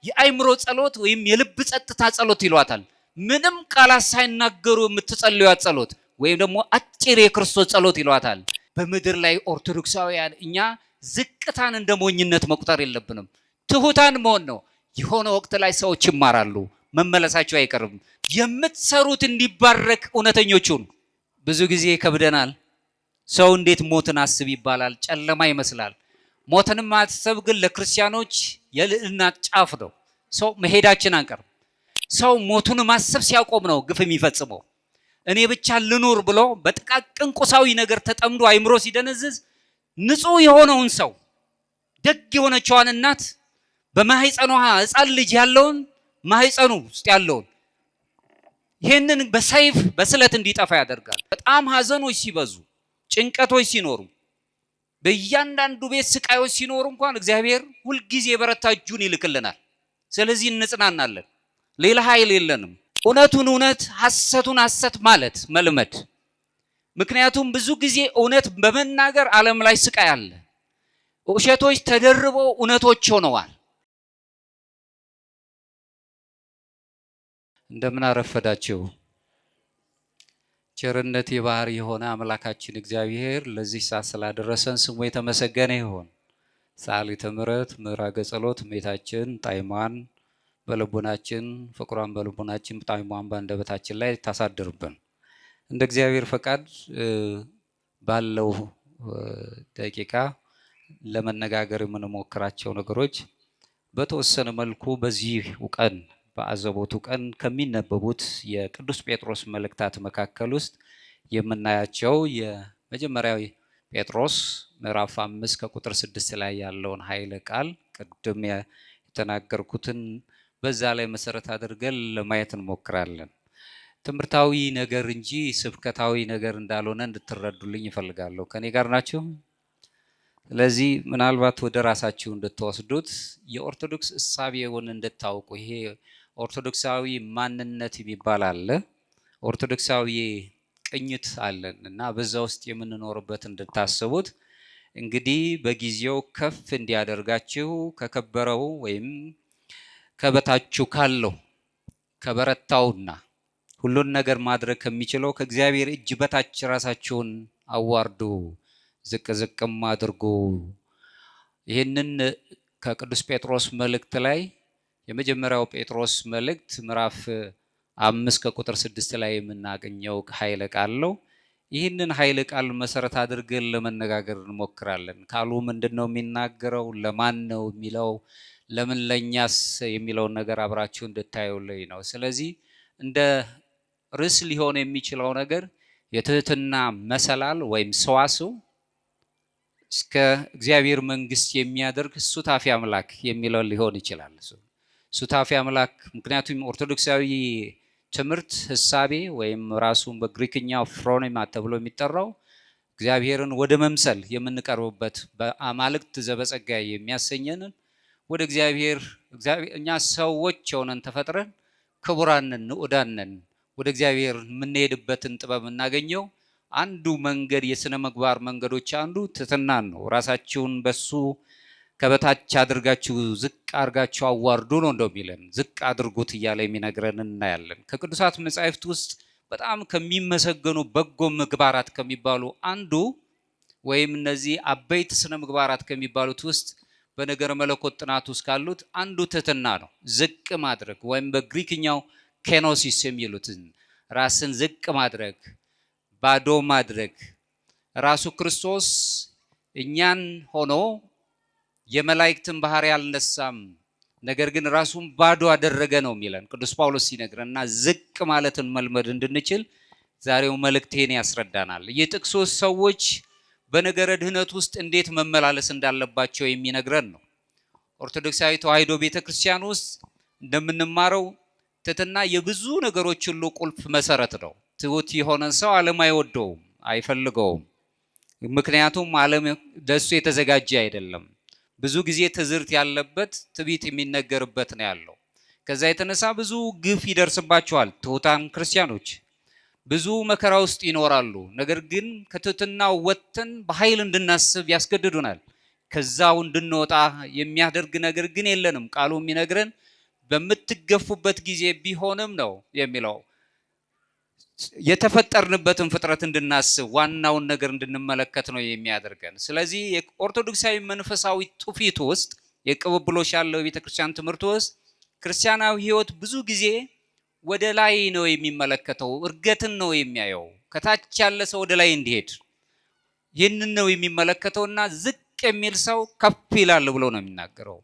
የአይምሮ ጸሎት ወይም የልብ ጸጥታ ጸሎት ይሏታል። ምንም ቃላት ሳይናገሩ የምትጸልዩት ጸሎት ወይም ደግሞ አጭር የክርስቶስ ጸሎት ይሏታል። በምድር ላይ ኦርቶዶክሳውያን እኛ ዝቅታን እንደ ሞኝነት መቁጠር የለብንም። ትሁታን መሆን ነው። የሆነ ወቅት ላይ ሰዎች ይማራሉ፣ መመለሳቸው አይቀርም። የምትሰሩት እንዲባረክ እውነተኞቹን ብዙ ጊዜ ይከብደናል። ሰው እንዴት ሞትን አስብ ይባላል? ጨለማ ይመስላል። ሞትን ማሰብ ግን ለክርስቲያኖች የልዕልና ጫፍ ነው። ሰው መሄዳችን አንቀርም። ሰው ሞቱን ማሰብ ሲያቆም ነው ግፍ የሚፈጽመው። እኔ ብቻ ልኑር ብሎ በጥቃቅን ቁሳዊ ነገር ተጠምዶ አይምሮ ሲደነዝዝ ንጹህ የሆነውን ሰው ደግ የሆነችዋን እናት በማህፀኗ ሕፃን ልጅ ያለውን ማህፀኑ ውስጥ ያለውን ይህንን በሰይፍ በስለት እንዲጠፋ ያደርጋል። በጣም ሀዘኖች ሲበዙ፣ ጭንቀቶች ሲኖሩ፣ በእያንዳንዱ ቤት ስቃዮች ሲኖሩ እንኳን እግዚአብሔር ሁልጊዜ የበረታ እጁን ይልክልናል። ስለዚህ እንጽናናለን። ሌላ ኃይል የለንም። እውነቱን እውነት ሐሰቱን ሐሰት ማለት መልመድ። ምክንያቱም ብዙ ጊዜ እውነት በመናገር ዓለም ላይ ስቃይ አለ። ውሸቶች ተደርበው እውነቶች ሆነዋል። እንደምን አረፈዳችሁ። ቸርነት የባህር የሆነ አምላካችን እግዚአብሔር ለዚህ ሰዓት ስላደረሰን ስሙ የተመሰገነ ይሁን። ሰዓሊተ ምሕረት ምዕራገ ጸሎት እመቤታችን ጣዕሟን በልቦናችን ፍቅሯን በልቦናችን ጣዕሟን በአንደበታችን ላይ ታሳድርብን። እንደ እግዚአብሔር ፈቃድ ባለው ደቂቃ ለመነጋገር የምንሞክራቸው ነገሮች በተወሰነ መልኩ በዚህ ቀን በአዘቦቱ ቀን ከሚነበቡት የቅዱስ ጴጥሮስ መልእክታት መካከል ውስጥ የምናያቸው የመጀመሪያው ጴጥሮስ ምዕራፍ 5 ከቁጥር 6 ላይ ያለውን ኃይለ ቃል ቅድም የተናገርኩትን በዛ ላይ መሰረት አድርገን ለማየት እንሞክራለን። ትምህርታዊ ነገር እንጂ ስብከታዊ ነገር እንዳልሆነ እንድትረዱልኝ ይፈልጋለሁ። ከኔ ጋር ናችሁ? ስለዚህ ምናልባት ወደ ራሳችሁ እንድትወስዱት የኦርቶዶክስ እሳቤውን እንድታውቁ ይሄ ኦርቶዶክሳዊ ማንነት የሚባል አለ፣ ኦርቶዶክሳዊ ቅኝት አለን እና በዛ ውስጥ የምንኖርበት እንድታስቡት እንግዲህ በጊዜው ከፍ እንዲያደርጋችሁ ከከበረው ወይም ከበታችሁ ካለው ከበረታውና ሁሉን ነገር ማድረግ ከሚችለው ከእግዚአብሔር እጅ በታች ራሳችሁን አዋርዱ፣ ዝቅ ዝቅም አድርጉ። ይህንን ከቅዱስ ጴጥሮስ መልእክት ላይ የመጀመሪያው ጴጥሮስ መልእክት ምዕራፍ 5 ከቁጥር 6 ላይ የምናገኘው ኃይለ ቃል ነው። ይህንን ኃይለ ቃል መሰረት አድርገን ለመነጋገር እንሞክራለን። ቃሉ ምንድነው የሚናገረው? ለማን ነው የሚለው? ለምን ለኛስ የሚለውን ነገር አብራችሁ እንድታዩልኝ ነው። ስለዚህ እንደ ርዕስ ሊሆን የሚችለው ነገር የትህትና መሰላል ወይም ሰዋስው እስከ እግዚአብሔር መንግስት የሚያደርግ ሱታፊ አምላክ የሚለው ሊሆን ይችላል። ሱታፊ አምላክ ምክንያቱም ኦርቶዶክሳዊ ትምህርት ህሳቤ ወይም ራሱን በግሪክኛው ፍሮኒማ ተብሎ የሚጠራው እግዚአብሔርን ወደ መምሰል የምንቀርብበት በአማልክት ዘበጸጋ የሚያሰኘንን ወደ እግዚአብሔር እኛ ሰዎች ሆነን ተፈጥረን ክቡራንን ንዑዳንን ወደ እግዚአብሔር የምንሄድበትን ጥበብ እናገኘው አንዱ መንገድ የሥነ ምግባር መንገዶች አንዱ ትህትናን ነው። ራሳችሁን በሱ ከበታች አድርጋችሁ ዝቅ አድርጋችሁ አዋርዱ ነው እንደሚለን፣ ዝቅ አድርጉት እያለ የሚነግረን እናያለን። ከቅዱሳት መጻሕፍት ውስጥ በጣም ከሚመሰገኑ በጎ ምግባራት ከሚባሉ አንዱ ወይም እነዚህ አበይት ስነ ምግባራት ከሚባሉት ውስጥ በነገረ መለኮት ጥናት ውስጥ ካሉት አንዱ ትህትና ነው። ዝቅ ማድረግ ወይም በግሪክኛው ኬኖሲስ የሚሉትን ራስን ዝቅ ማድረግ፣ ባዶ ማድረግ። ራሱ ክርስቶስ እኛን ሆኖ የመላእክትን ባህሪ አልነሳም፣ ነገር ግን ራሱን ባዶ አደረገ ነው የሚለን ቅዱስ ጳውሎስ ሲነግረንና ዝቅ ማለትን መልመድ እንድንችል ዛሬው መልእክቴን ያስረዳናል። የጥቅሱ ሰዎች በነገረ ድህነት ውስጥ እንዴት መመላለስ እንዳለባቸው የሚነግረን ነው። ኦርቶዶክሳዊ ተዋሕዶ ቤተክርስቲያን ውስጥ እንደምንማረው ትህትና የብዙ ነገሮች ሁሉ ቁልፍ መሰረት ነው። ትሁት የሆነን ሰው ዓለም አይወደውም፣ አይፈልገውም። ምክንያቱም ዓለም ለሱ የተዘጋጀ አይደለም። ብዙ ጊዜ ትዝርት ያለበት ትዕቢት የሚነገርበት ነው ያለው። ከዛ የተነሳ ብዙ ግፍ ይደርስባቸዋል ትሁታን ክርስቲያኖች፣ ብዙ መከራ ውስጥ ይኖራሉ። ነገር ግን ከትህትናው ወጥተን በኃይል እንድናስብ ያስገድዱናል። ከዛው እንድንወጣ የሚያደርግ ነገር ግን የለንም። ቃሉ የሚነግረን በምትገፉበት ጊዜ ቢሆንም ነው የሚለው የተፈጠርንበትን ፍጥረት እንድናስብ ዋናውን ነገር እንድንመለከት ነው የሚያደርገን። ስለዚህ የኦርቶዶክሳዊ መንፈሳዊ ትውፊት ውስጥ የቅብብሎሽ ያለው የቤተክርስቲያን ትምህርት ውስጥ ክርስቲያናዊ ሕይወት ብዙ ጊዜ ወደ ላይ ነው የሚመለከተው፣ እርገትን ነው የሚያየው። ከታች ያለ ሰው ወደ ላይ እንዲሄድ ይህንን ነው የሚመለከተውና ዝቅ የሚል ሰው ከፍ ይላል ብሎ ነው የሚናገረው።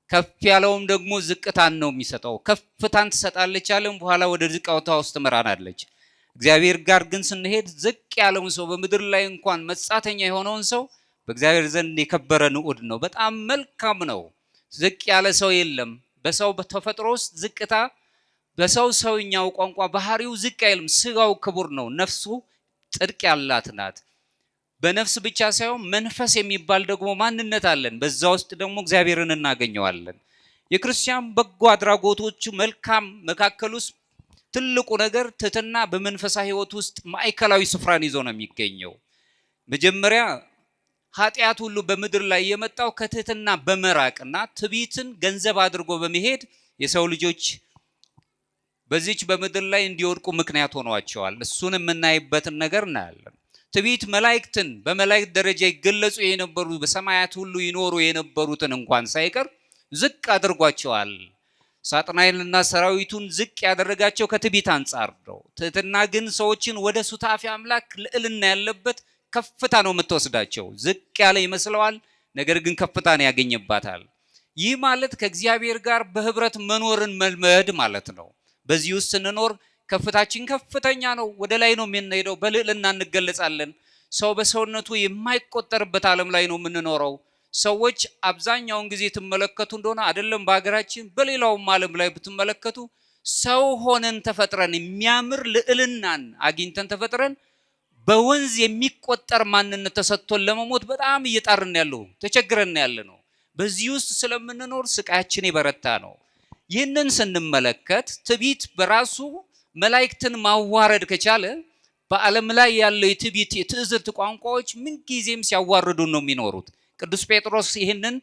ከፍ ያለውም ደግሞ ዝቅታን ነው የሚሰጠው። ከፍታን ትሰጣለች አለም በኋላ ወደ ዝቅታ ውስጥ ትመራናለች። እግዚአብሔር ጋር ግን ስንሄድ ዝቅ ያለውን ሰው በምድር ላይ እንኳን መጻተኛ የሆነውን ሰው በእግዚአብሔር ዘንድ የከበረ ንዑድ ነው፣ በጣም መልካም ነው። ዝቅ ያለ ሰው የለም። በሰው በተፈጥሮ ውስጥ ዝቅታ በሰው ሰውኛው ቋንቋ ባህሪው ዝቅ አይልም። ስጋው ክቡር ነው፣ ነፍሱ ጽድቅ ያላት ናት። በነፍስ ብቻ ሳይሆን መንፈስ የሚባል ደግሞ ማንነት አለን። በዛ ውስጥ ደግሞ እግዚአብሔርን እናገኘዋለን። የክርስቲያን በጎ አድራጎቶቹ መልካም መካከል ውስጥ ትልቁ ነገር ትህትና በመንፈሳዊ ሕይወት ውስጥ ማዕከላዊ ስፍራን ይዞ ነው የሚገኘው። መጀመሪያ ኃጢአት ሁሉ በምድር ላይ የመጣው ከትህትና በመራቅና ትዕቢትን ገንዘብ አድርጎ በመሄድ የሰው ልጆች በዚች በምድር ላይ እንዲወድቁ ምክንያት ሆኗቸዋል። እሱን የምናይበትን ነገር እናያለን። ትዕቢት መላእክትን በመላእክት ደረጃ ይገለጹ የነበሩ በሰማያት ሁሉ ይኖሩ የነበሩትን እንኳን ሳይቀር ዝቅ አድርጓቸዋል። ሳጥናኤልና ሰራዊቱን ዝቅ ያደረጋቸው ከትዕቢት አንጻር ነው። ትህትና ግን ሰዎችን ወደ ሱታፊ አምላክ ልዕልና ያለበት ከፍታ ነው የምትወስዳቸው። ዝቅ ያለ ይመስለዋል፣ ነገር ግን ከፍታን ያገኝባታል። ይህ ማለት ከእግዚአብሔር ጋር በህብረት መኖርን መልመድ ማለት ነው። በዚህ ውስጥ ስንኖር ከፍታችን ከፍተኛ ነው፣ ወደ ላይ ነው የምንሄደው፣ በልዕልና እንገለጻለን። ሰው በሰውነቱ የማይቆጠርበት ዓለም ላይ ነው የምንኖረው። ሰዎች አብዛኛውን ጊዜ ትመለከቱ እንደሆነ አይደለም በሀገራችን በሌላውም ዓለም ላይ ብትመለከቱ ሰው ሆነን ተፈጥረን የሚያምር ልዕልናን አግኝተን ተፈጥረን በወንዝ የሚቆጠር ማንነት ተሰጥቶን ለመሞት በጣም እየጣርን ያለው ተቸግረን ያለ ነው። በዚህ ውስጥ ስለምንኖር ስቃያችን የበረታ ነው። ይህንን ስንመለከት ትዕቢት በራሱ መላእክትን ማዋረድ ከቻለ በዓለም ላይ ያለው የትዕቢት የትዕዝርት ቋንቋዎች ምንጊዜም ሲያዋርዱ ነው የሚኖሩት። ቅዱስ ጴጥሮስ ይህንን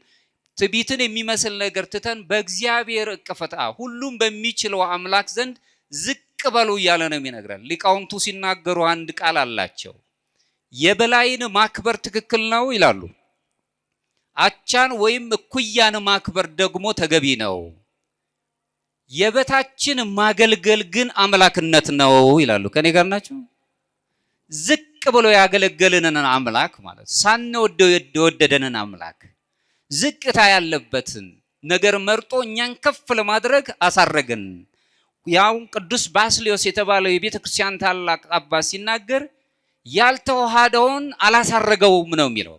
ትዕቢትን የሚመስል ነገር ትተን በእግዚአብሔር እቅፈታ ሁሉም በሚችለው አምላክ ዘንድ ዝቅ በሉ እያለ ነው የሚነግረን። ሊቃውንቱ ሲናገሩ አንድ ቃል አላቸው። የበላይን ማክበር ትክክል ነው ይላሉ፣ አቻን ወይም እኩያን ማክበር ደግሞ ተገቢ ነው። የበታችን ማገልገል ግን አምላክነት ነው ይላሉ። ከኔ ጋር ናቸው? ዝቅ ብሎ ያገለገለንን አምላክ ማለት ሳንወደው የወደደንን አምላክ ዝቅታ ያለበትን ነገር መርጦ እኛን ከፍ ለማድረግ አሳረገን። ያው ቅዱስ ባስልዮስ የተባለው የቤተ ክርስቲያን ታላቅ አባት ሲናገር ያልተዋሃደውን አላሳረገውም ነው የሚለው።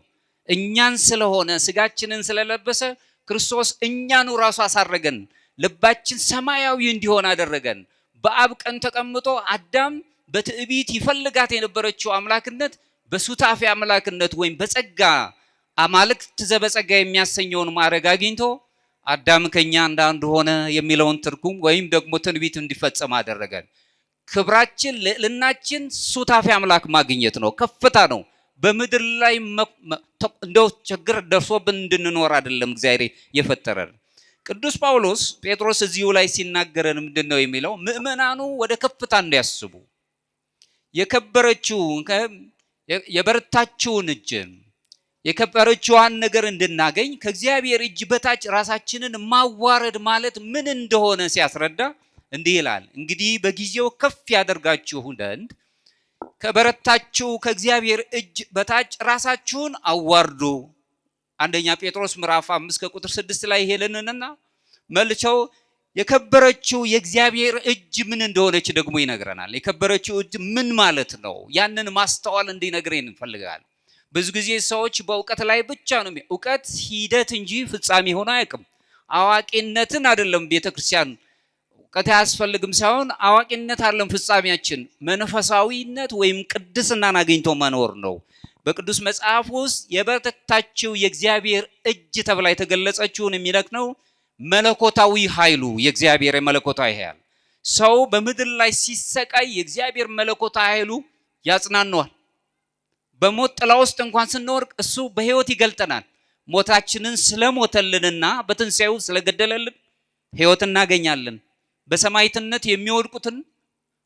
እኛን ስለሆነ ስጋችንን ስለለበሰ ክርስቶስ እኛኑ ራሱ አሳረገን። ልባችን ሰማያዊ እንዲሆን አደረገን። በአብ ቀኝ ተቀምጦ አዳም በትዕቢት ይፈልጋት የነበረችው አምላክነት በሱታፊ አምላክነት ወይም በጸጋ አማልክት ዘበጸጋ የሚያሰኘውን ማዕረግ አግኝቶ አዳም ከኛ እንዳንዱ ሆነ የሚለውን ትርጉም ወይም ደግሞ ትንቢት እንዲፈጸም አደረገን። ክብራችን ልዕልናችን ሱታፊ አምላክ ማግኘት ነው፣ ከፍታ ነው። በምድር ላይ እንደው ችግር ደርሶብን እንድንኖር አይደለም እግዚአብሔር የፈጠረን። ቅዱስ ጳውሎስ ጴጥሮስ እዚሁ ላይ ሲናገረን ምንድን ነው የሚለው? ምእመናኑ ወደ ከፍታ እንዲያስቡ የከበረችው የበረታችውን እጅ የከበረችዋን ነገር እንድናገኝ ከእግዚአብሔር እጅ በታች ራሳችንን ማዋረድ ማለት ምን እንደሆነ ሲያስረዳ እንዲህ ይላል። እንግዲህ በጊዜው ከፍ ያደርጋችሁ ዘንድ ከበረታችሁ ከእግዚአብሔር እጅ በታች ራሳችሁን አዋርዱ። አንደኛ ጴጥሮስ ምዕራፍ 5 ከቁጥር 6 ላይ ሄለንንና መልቸው የከበረችው የእግዚአብሔር እጅ ምን እንደሆነች ደግሞ ይነግረናል። የከበረችው እጅ ምን ማለት ነው? ያንን ማስተዋል እንዲነግረን እንፈልጋለን። ብዙ ጊዜ ሰዎች በእውቀት ላይ ብቻ ነው። እውቀት ሂደት እንጂ ፍጻሜ ሆኖ አያውቅም። አዋቂነትን አይደለም ቤተክርስቲያን እውቀት አያስፈልግም ሳይሆን አዋቂነት አይደለም ፍጻሜያችን፣ መንፈሳዊነት ወይም ቅድስናን አግኝቶ መኖር ነው። በቅዱስ መጽሐፍ ውስጥ የበረታችው የእግዚአብሔር እጅ ተብላ የተገለጸችውን የሚነግረው መለኮታዊ ኃይሉ የእግዚአብሔር የመለኮታዊ ኃይል ሰው በምድር ላይ ሲሰቃይ የእግዚአብሔር መለኮታዊ ኃይሉ ያጽናነዋል። በሞት ጥላ ውስጥ እንኳን ስንወርቅ እሱ በህይወት ይገልጠናል። ሞታችንን ስለሞተልንና በትንሣኤው ስለገደለልን ሕይወት እናገኛለን። በሰማዕትነት የሚወድቁትን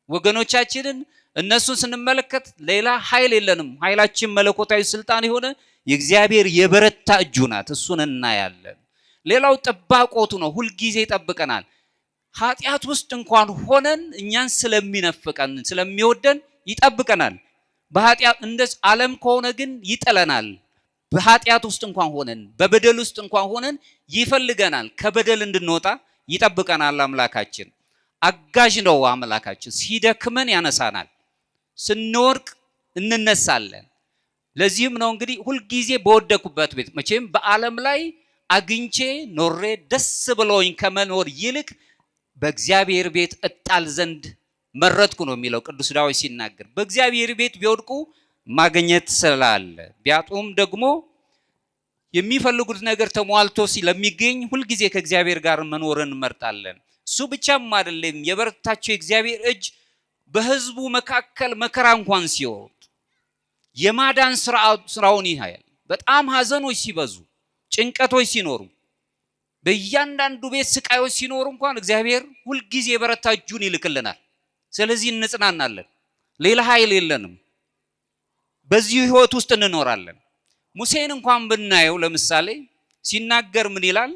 ወገኖቻችንን እነሱን ስንመለከት ሌላ ኃይል የለንም። ኃይላችን መለኮታዊ ስልጣን የሆነ የእግዚአብሔር የበረታ እጁ ናት። እሱን እናያለን። ሌላው ጥባቆቱ ነው። ሁልጊዜ ይጠብቀናል። ኃጢአት ውስጥ እንኳን ሆነን እኛን ስለሚነፍቀን ስለሚወደን ይጠብቀናል። በኃጢአት እንደ ዓለም ከሆነ ግን ይጥለናል። በኃጢአት ውስጥ እንኳን ሆነን በበደል ውስጥ እንኳን ሆነን ይፈልገናል። ከበደል እንድንወጣ ይጠብቀናል። አምላካችን አጋዥ ነው። አምላካችን ሲደክመን ያነሳናል፣ ስንወርቅ እንነሳለን። ለዚህም ነው እንግዲህ ሁልጊዜ በወደኩበት ቤት መቼም በዓለም ላይ አግኝቼ ኖሬ ደስ ብሎኝ ከመኖር ይልቅ በእግዚአብሔር ቤት እጣል ዘንድ መረጥኩ ነው የሚለው ቅዱስ ዳዊት ሲናገር። በእግዚአብሔር ቤት ቢወድቁ ማግኘት ስላለ ቢያጡም ደግሞ የሚፈልጉት ነገር ተሟልቶ ስለሚገኝ ሁልጊዜ ከእግዚአብሔር ጋር መኖርን እንመርጣለን። እሱ ብቻም አይደለም፣ የበረታቸው የእግዚአብሔር እጅ በሕዝቡ መካከል መከራ እንኳን ሲወርድ የማዳን ስራውን ይያያል። በጣም ሐዘኖች ሲበዙ፣ ጭንቀቶች ሲኖሩ፣ በእያንዳንዱ ቤት ስቃዮች ሲኖሩ እንኳን እግዚአብሔር ሁልጊዜ የበረታ እጁን ይልክልናል። ስለዚህ እንጽናናለን። ሌላ ኃይል የለንም። በዚህ ህይወት ውስጥ እንኖራለን። ሙሴን እንኳን ብናየው ለምሳሌ ሲናገር ምን ይላል?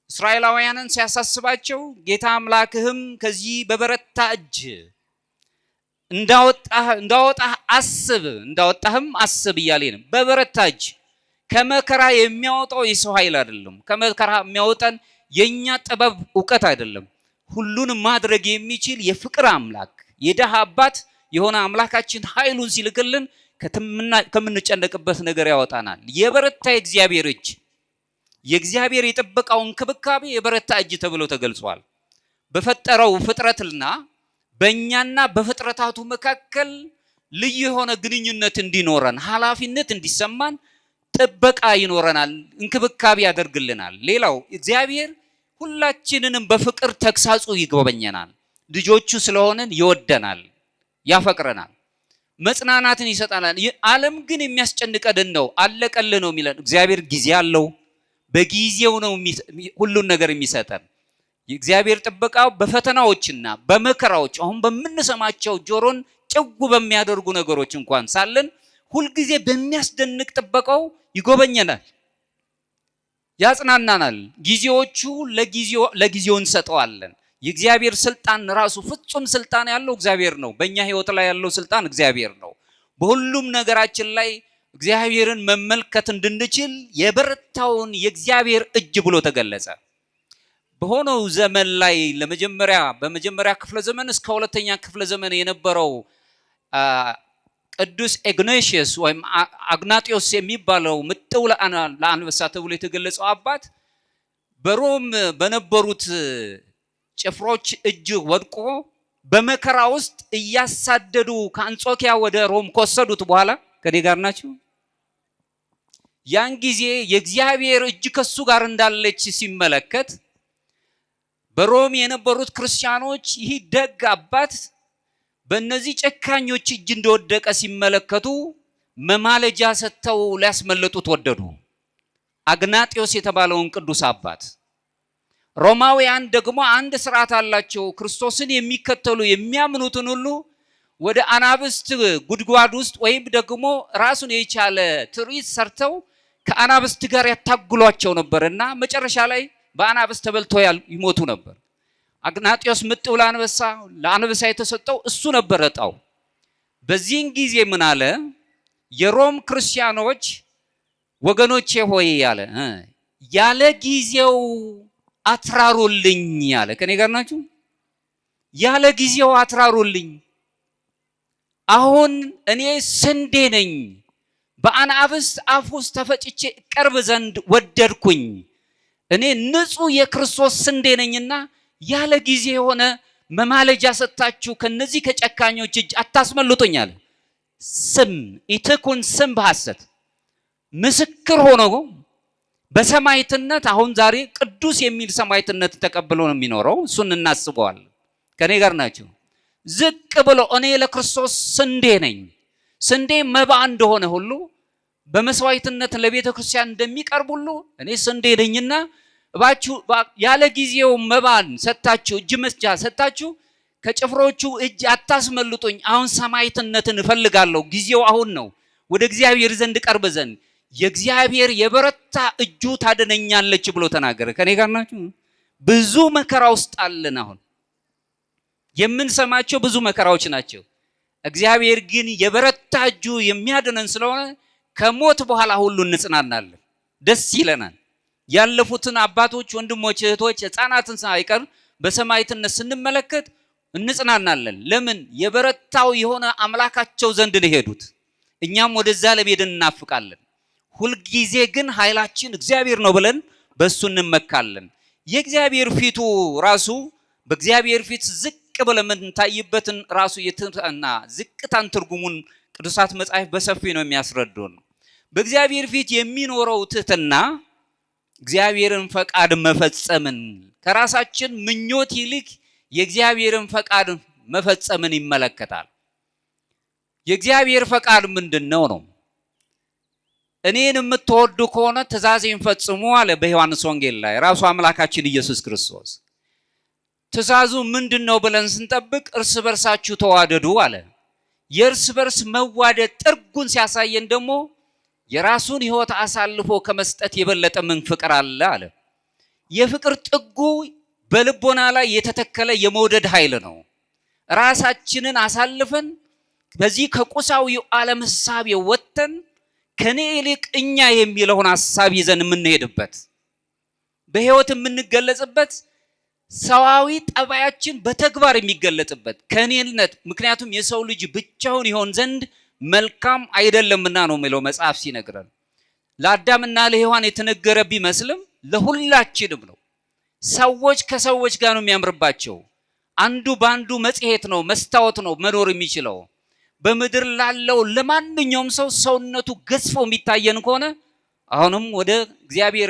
እስራኤላውያንን ሲያሳስባቸው ጌታ አምላክህም ከዚህ በበረታ እጅ እንዳወጣህም አስብ እያለ ነው። በበረታ እጅ ከመከራ የሚያወጣው የሰው ኃይል አይደለም። ከመከራ የሚያወጣን የኛ ጥበብ እውቀት አይደለም። ሁሉን ማድረግ የሚችል የፍቅር አምላክ የደሃ አባት የሆነ አምላካችን ኃይሉን ሲልክልን ከምንጨነቅበት ነገር ያወጣናል። የበረታ የእግዚአብሔር እጅ፣ የእግዚአብሔር የጥበቃው እንክብካቤ የበረታ እጅ ተብሎ ተገልጿል። በፈጠረው ፍጥረትና በእኛና በፍጥረታቱ መካከል ልዩ የሆነ ግንኙነት እንዲኖረን፣ ኃላፊነት እንዲሰማን ጥበቃ ይኖረናል፣ እንክብካቤ ያደርግልናል። ሌላው እግዚአብሔር ሁላችንንም በፍቅር ተግሳጹ ይጎበኘናል። ልጆቹ ስለሆነን ይወደናል፣ ያፈቅረናል፣ መጽናናትን ይሰጣናል። ዓለም ግን የሚያስጨንቀን ነው፣ አለቀልህ ነው የሚለን። እግዚአብሔር ጊዜ አለው፣ በጊዜው ነው ሁሉን ነገር የሚሰጠን። የእግዚአብሔር ጥበቃው በፈተናዎችና በመከራዎች አሁን በምንሰማቸው ጆሮን ጭው በሚያደርጉ ነገሮች እንኳን ሳለን ሁልጊዜ በሚያስደንቅ ጥበቃው ይጎበኘናል፣ ያጽናናናል። ጊዜዎቹ ለጊዜው እንሰጠዋለን። የእግዚአብሔር ስልጣን ራሱ ፍጹም ስልጣን ያለው እግዚአብሔር ነው። በእኛ ህይወት ላይ ያለው ስልጣን እግዚአብሔር ነው። በሁሉም ነገራችን ላይ እግዚአብሔርን መመልከት እንድንችል የበረታውን የእግዚአብሔር እጅ ብሎ ተገለጸ። በሆነው ዘመን ላይ በመጀመሪያ ክፍለ ዘመን እስከ ሁለተኛ ክፍለ ዘመን የነበረው ቅዱስ ኢግናቲዮስ ወይም አግናጢዮስ የሚባለው ምጥው ለአንበሳ ተብሎ የተገለጸው አባት በሮም በነበሩት ጭፍሮች እጅ ወድቆ በመከራ ውስጥ እያሳደዱ ከአንጾኪያ ወደ ሮም ከወሰዱት በኋላ ከኔ ጋር ናችሁ? ያን ጊዜ የእግዚአብሔር እጅ ከሱ ጋር እንዳለች ሲመለከት በሮም የነበሩት ክርስቲያኖች ይህ ደግ አባት በእነዚህ ጨካኞች እጅ እንደወደቀ ሲመለከቱ መማለጃ ሰጥተው ሊያስመልጡት ወደዱ። አግናጢዮስ የተባለውን ቅዱስ አባት። ሮማውያን ደግሞ አንድ ስርዓት አላቸው። ክርስቶስን የሚከተሉ የሚያምኑትን ሁሉ ወደ አናብስት ጉድጓድ ውስጥ ወይም ደግሞ ራሱን የቻለ ትርኢት ሰርተው ከአናብስት ጋር ያታግሏቸው ነበርና መጨረሻ ላይ በአናብስት ተበልተው ይሞቱ ነበር። አግናጢዮስ ምጥው ለአንበሳ የተሰጠው እሱ ነበር ዕጣው። በዚህን ጊዜ ምን አለ? የሮም ክርስቲያኖች ወገኖቼ ሆይ ያለ ያለ ጊዜው አትራሩልኝ ያለ። ከኔ ጋር ናችሁ? ያለ ጊዜው አትራሩልኝ። አሁን እኔ ስንዴ ነኝ፣ በአናብስት አፍ ውስጥ ተፈጭቼ ቀርብ ዘንድ ወደድኩኝ። እኔ ንጹህ የክርስቶስ ስንዴ ነኝና ያለ ጊዜ የሆነ መማለጃ ሰጥታችሁ ከነዚህ ከጨካኞች እጅ አታስመልጡኛል። ስም ኢትኩን ስም በሐሰት ምስክር ሆኖ በሰማዕትነት አሁን ዛሬ ቅዱስ የሚል ሰማዕትነት ተቀብሎ ነው የሚኖረው። እሱን እናስበዋል። ከኔ ጋር ናቸው? ዝቅ ብሎ እኔ ለክርስቶስ ስንዴ ነኝ፣ ስንዴ መባ እንደሆነ ሁሉ በመስዋዕትነት ለቤተ ክርስቲያን እንደሚቀርብ ሁሉ እኔ ስንዴ ነኝና እባችሁ ያለ ጊዜው መባን ሰጣችሁ እጅ መስጫ ሰጣችሁ ከጭፍሮቹ እጅ አታስመልጡኝ አሁን ሰማዕትነትን እፈልጋለሁ ጊዜው አሁን ነው ወደ እግዚአብሔር ዘንድ ቀርብ ዘንድ የእግዚአብሔር የበረታ እጁ ታደነኛለች ብሎ ተናገረ። ከኔ ጋር ናችሁ? ብዙ መከራ ውስጥ አለን። አሁን የምንሰማቸው ብዙ መከራዎች ናቸው። እግዚአብሔር ግን የበረታ እጁ የሚያድነን ስለሆነ ከሞት በኋላ ሁሉ እንጽናናለን፣ ደስ ይለናል። ያለፉትን አባቶች፣ ወንድሞች፣ እህቶች፣ ሕፃናትን ሳይቀር በሰማዕትነት ስንመለከት እንጽናናለን። ለምን? የበረታው የሆነ አምላካቸው ዘንድ ነው ሄዱት። እኛም ወደዛ ለመሄድ እናፍቃለን። ሁልጊዜ ግን ኃይላችን እግዚአብሔር ነው ብለን በሱ እንመካለን። የእግዚአብሔር ፊቱ ራሱ በእግዚአብሔር ፊት ዝቅ ብለን እንታይበትን ራሱ የትህትና ዝቅታን ትርጉሙን ቅዱሳት መጻሕፍት በሰፊ ነው የሚያስረዱን። በእግዚአብሔር ፊት የሚኖረው ትህትና እግዚአብሔርን ፈቃድ መፈጸምን ከራሳችን ምኞት ይልቅ የእግዚአብሔርን ፈቃድ መፈጸምን ይመለከታል። የእግዚአብሔር ፈቃድ ምንድነው ነው? እኔን የምትወዱ ከሆነ ትእዛዜን ፈጽሙ አለ በዮሐንስ ወንጌል ላይ ራሱ አምላካችን ኢየሱስ ክርስቶስ። ትእዛዙ ምንድነው ብለን ስንጠብቅ እርስ በርሳችሁ ተዋደዱ አለ። የእርስ በርስ መዋደድ ጥርጉን ሲያሳየን ደግሞ የራሱን ሕይወት አሳልፎ ከመስጠት የበለጠ ምን ፍቅር አለ አለ። የፍቅር ጥጉ በልቦና ላይ የተተከለ የመውደድ ኃይል ነው። ራሳችንን አሳልፈን በዚህ ከቁሳዊው ዓለም ሐሳብ ወጥተን ከኔ ይልቅ እኛ የሚለውን ሐሳብ ይዘን የምንሄድበት በሕይወት የምንገለጽበት ሰዋዊ ጠባያችን በተግባር የሚገለጽበት ከኔነት። ምክንያቱም የሰው ልጅ ብቻውን ይሆን ዘንድ መልካም አይደለምና ነው የሚለው መጽሐፍ ሲነግረን። ለአዳምና ለሔዋን የተነገረ ቢመስልም ለሁላችንም ነው። ሰዎች ከሰዎች ጋር ነው የሚያምርባቸው። አንዱ በአንዱ መጽሔት ነው መስታወት ነው መኖር የሚችለው። በምድር ላለው ለማንኛውም ሰው ሰውነቱ ገዝፎ የሚታየን ከሆነ አሁንም ወደ እግዚአብሔር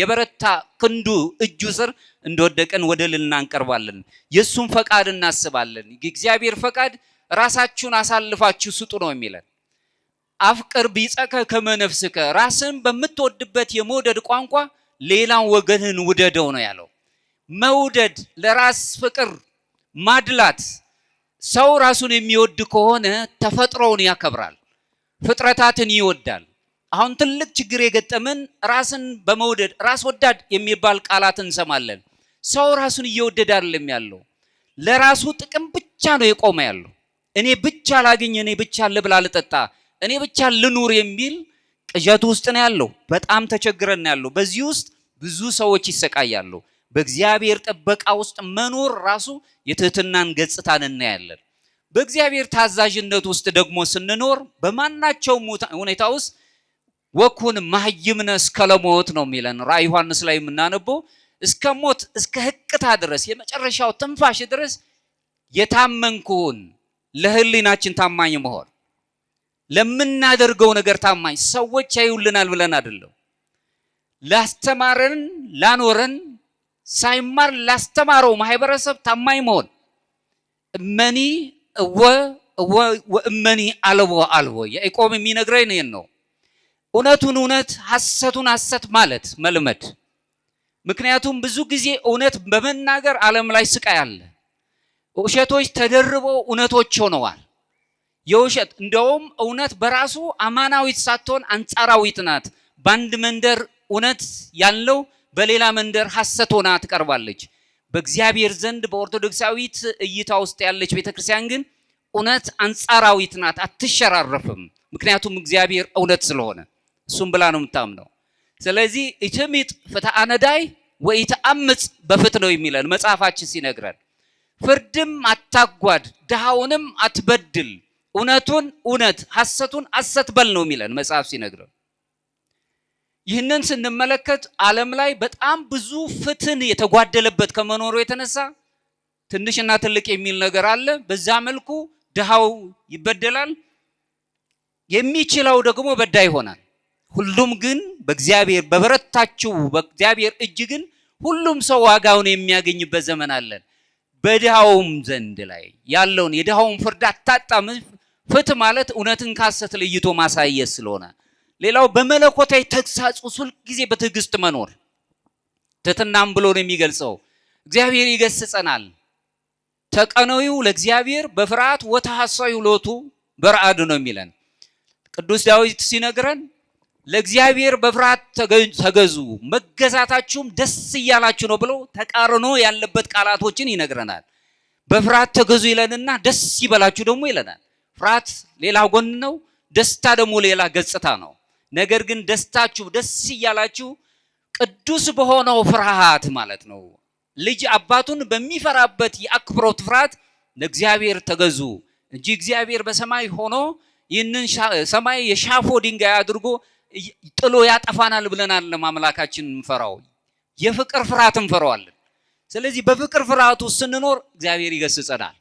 የበረታ ክንዱ እጁ ስር እንደወደቀን ወደ ልልና እንቀርባለን። የሱን ፈቃድ እናስባለን። የእግዚአብሔር ፈቃድ ራሳችሁን አሳልፋችሁ ስጡ ነው የሚለን። አፍቅር ቢጸከ ከመ ነፍስከ፣ ራስን በምትወድበት የመውደድ ቋንቋ ሌላን ወገንህን ውደደው ነው ያለው። መውደድ፣ ለራስ ፍቅር ማድላት። ሰው ራሱን የሚወድ ከሆነ ተፈጥሮውን ያከብራል፣ ፍጥረታትን ይወዳል። አሁን ትልቅ ችግር የገጠመን ራስን በመውደድ ራስ ወዳድ የሚባል ቃላት እንሰማለን። ሰው ራሱን እየወደደ አይደለም ያለው፣ ለራሱ ጥቅም ብቻ ነው የቆመ ያለው። እኔ ብቻ ላግኝ፣ እኔ ብቻ ልብላ ልጠጣ፣ እኔ ብቻ ልኑር የሚል ቅዠት ውስጥ ነው ያለው። በጣም ተቸግረን ነው ያለው። በዚህ ውስጥ ብዙ ሰዎች ይሰቃያሉ። በእግዚአብሔር ጥበቃ ውስጥ መኖር ራሱ የትህትናን ገጽታን እናያለን። በእግዚአብሔር ታዛዥነት ውስጥ ደግሞ ስንኖር በማናቸውም ሁኔታ ውስጥ ወኩን መሃይምነ እስከ ለሞት ነው የሚለን ራዕየ ዮሐንስ ላይ የምናነበው። እስከ ሞት እስከ ህቅታ ድረስ የመጨረሻው ትንፋሽ ድረስ የታመንኩን ለህሊናችን ታማኝ መሆን፣ ለምናደርገው ነገር ታማኝ። ሰዎች ያዩልናል ብለን አይደለም፣ ላስተማረን ላኖረን ሳይማር ላስተማረው ማህበረሰብ ታማኝ መሆን። እመኒ ወእመኒ አልቦ አልቦ ያዕቆብ የሚነግረን ይሄን ነው። እውነቱን እውነት ሐሰቱን ሐሰት ማለት መልመድ። ምክንያቱም ብዙ ጊዜ እውነት በመናገር ዓለም ላይ ስቃይ አለ። ውሸቶች ተደርበው እውነቶች ሆነዋል። የውሸት እንደውም እውነት በራሱ አማናዊት ሳትሆን አንጻራዊት ናት። በአንድ መንደር እውነት ያለው በሌላ መንደር ሐሰት ሆና ትቀርባለች። በእግዚአብሔር ዘንድ በኦርቶዶክሳዊት እይታ ውስጥ ያለች ቤተክርስቲያን ግን እውነት አንጻራዊት ናት፣ አትሸራረፍም። ምክንያቱም እግዚአብሔር እውነት ስለሆነ እሱም ብላ ነው የምታምነው። ስለዚህ ኢትሚጥ ፍትሐ ነዳይ ወኢትአምፅ በፍትሕ ነው የሚለን መጽሐፋችን ሲነግረን። ፍርድም አታጓድ፣ ድሃውንም አትበድል፣ እውነቱን እውነት ሐሰቱን ሐሰት በል ነው የሚለን መጽሐፍ ሲነግረን። ይህንን ስንመለከት ዓለም ላይ በጣም ብዙ ፍትህን የተጓደለበት ከመኖሩ የተነሳ ትንሽና ትልቅ የሚል ነገር አለ። በዛ መልኩ ድሃው ይበደላል፣ የሚችለው ደግሞ በዳይ ይሆናል። ሁሉም ግን በእግዚአብሔር በበረታችው በእግዚአብሔር እጅ ግን ሁሉም ሰው ዋጋውን የሚያገኝበት ዘመን አለን። በድሃውም ዘንድ ላይ ያለውን የድሃውን ፍርድ አታጣም። ፍትህ ማለት እውነትን ከሐሰት ለይቶ ማሳየት ስለሆነ፣ ሌላው በመለኮታዊ ተግሳጽ ሁል ጊዜ በትዕግስት መኖር። ትሕትናም ብሎ ነው የሚገልጸው። እግዚአብሔር ይገስጸናል። ተቀነዩ ለእግዚአብሔር በፍርሃት ወተሐሰዩ ሎቱ በረአድ ነው የሚለን ቅዱስ ዳዊት ሲነግረን ለእግዚአብሔር በፍርሃት ተገዙ መገዛታችሁም ደስ እያላችሁ ነው ብሎ ተቃርኖ ያለበት ቃላቶችን ይነግረናል። በፍርሃት ተገዙ ይለንና ደስ ይበላችሁ ደግሞ ይለናል። ፍርሃት ሌላ ጎን ነው፣ ደስታ ደግሞ ሌላ ገጽታ ነው። ነገር ግን ደስታችሁ ደስ እያላችሁ ቅዱስ በሆነው ፍርሃት ማለት ነው። ልጅ አባቱን በሚፈራበት የአክብሮት ፍርሃት ለእግዚአብሔር ተገዙ እንጂ እግዚአብሔር በሰማይ ሆኖ ይህንን ሰማይ የሻፎ ድንጋይ አድርጎ ጥሎ ያጠፋናል ብለናል። ለማምላካችን እንፈራው የፍቅር ፍርሃት እንፈራዋለን። ስለዚህ በፍቅር ፍርሃቱ ስንኖር እግዚአብሔር ይገስጸናል፣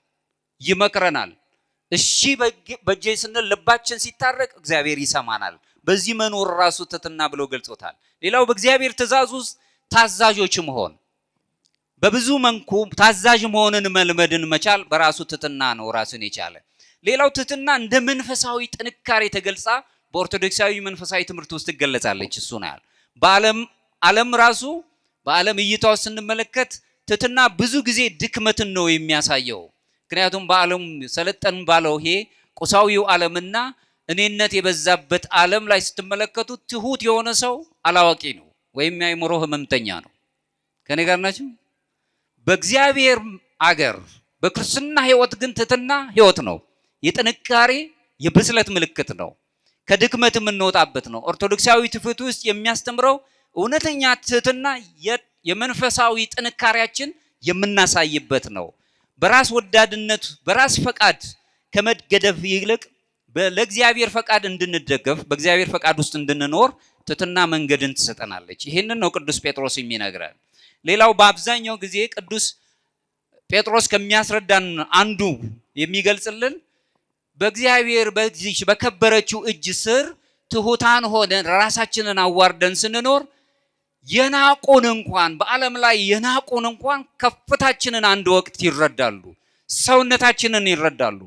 ይመክረናል። እሺ በእጄ ስንል ልባችን ሲታረቅ እግዚአብሔር ይሰማናል። በዚህ መኖር ራሱ ትሕትና ብሎ ገልጾታል። ሌላው በእግዚአብሔር ትእዛዝ ውስጥ ታዛዦች መሆን፣ በብዙ መልኩ ታዛዥ መሆንን መልመድን መቻል በራሱ ትሕትና ነው ራሱን የቻለ። ሌላው ትሕትና እንደ መንፈሳዊ ጥንካሬ ተገልጻ በኦርቶዶክሳዊ መንፈሳዊ ትምህርት ውስጥ ትገለጻለች። እሱ ነው ያለ። ዓለም ራሱ በዓለም እይታው ስንመለከት ትሕትና ብዙ ጊዜ ድክመትን ነው የሚያሳየው። ምክንያቱም በዓለም ሰለጠን ባለው ይሄ ቁሳዊው ዓለምና እኔነት የበዛበት ዓለም ላይ ስትመለከቱ ትሁት የሆነ ሰው አላዋቂ ነው ወይም የአእምሮ ህመምተኛ ነው። ከኔ ጋር ናችሁ? በእግዚአብሔር አገር በክርስትና ህይወት ግን ትሕትና ህይወት ነው። የጥንካሬ የብስለት ምልክት ነው። ከድክመት የምንወጣበት ነው። ኦርቶዶክሳዊ ትውፊት ውስጥ የሚያስተምረው እውነተኛ ትሕትና የመንፈሳዊ ጥንካሬያችን የምናሳይበት ነው። በራስ ወዳድነት በራስ ፈቃድ ከመገደፍ ይልቅ ለእግዚአብሔር ፈቃድ እንድንደገፍ በእግዚአብሔር ፈቃድ ውስጥ እንድንኖር ትሕትና መንገድን ትሰጠናለች። ይህንን ነው ቅዱስ ጴጥሮስ የሚነግረን። ሌላው በአብዛኛው ጊዜ ቅዱስ ጴጥሮስ ከሚያስረዳን አንዱ የሚገልጽልን በእግዚአብሔር በዚህ በከበረችው እጅ ስር ትሑታን ሆነን ራሳችንን አዋርደን ስንኖር የናቁን እንኳን በዓለም ላይ የናቁን እንኳን ከፍታችንን አንድ ወቅት ይረዳሉ፣ ሰውነታችንን ይረዳሉ።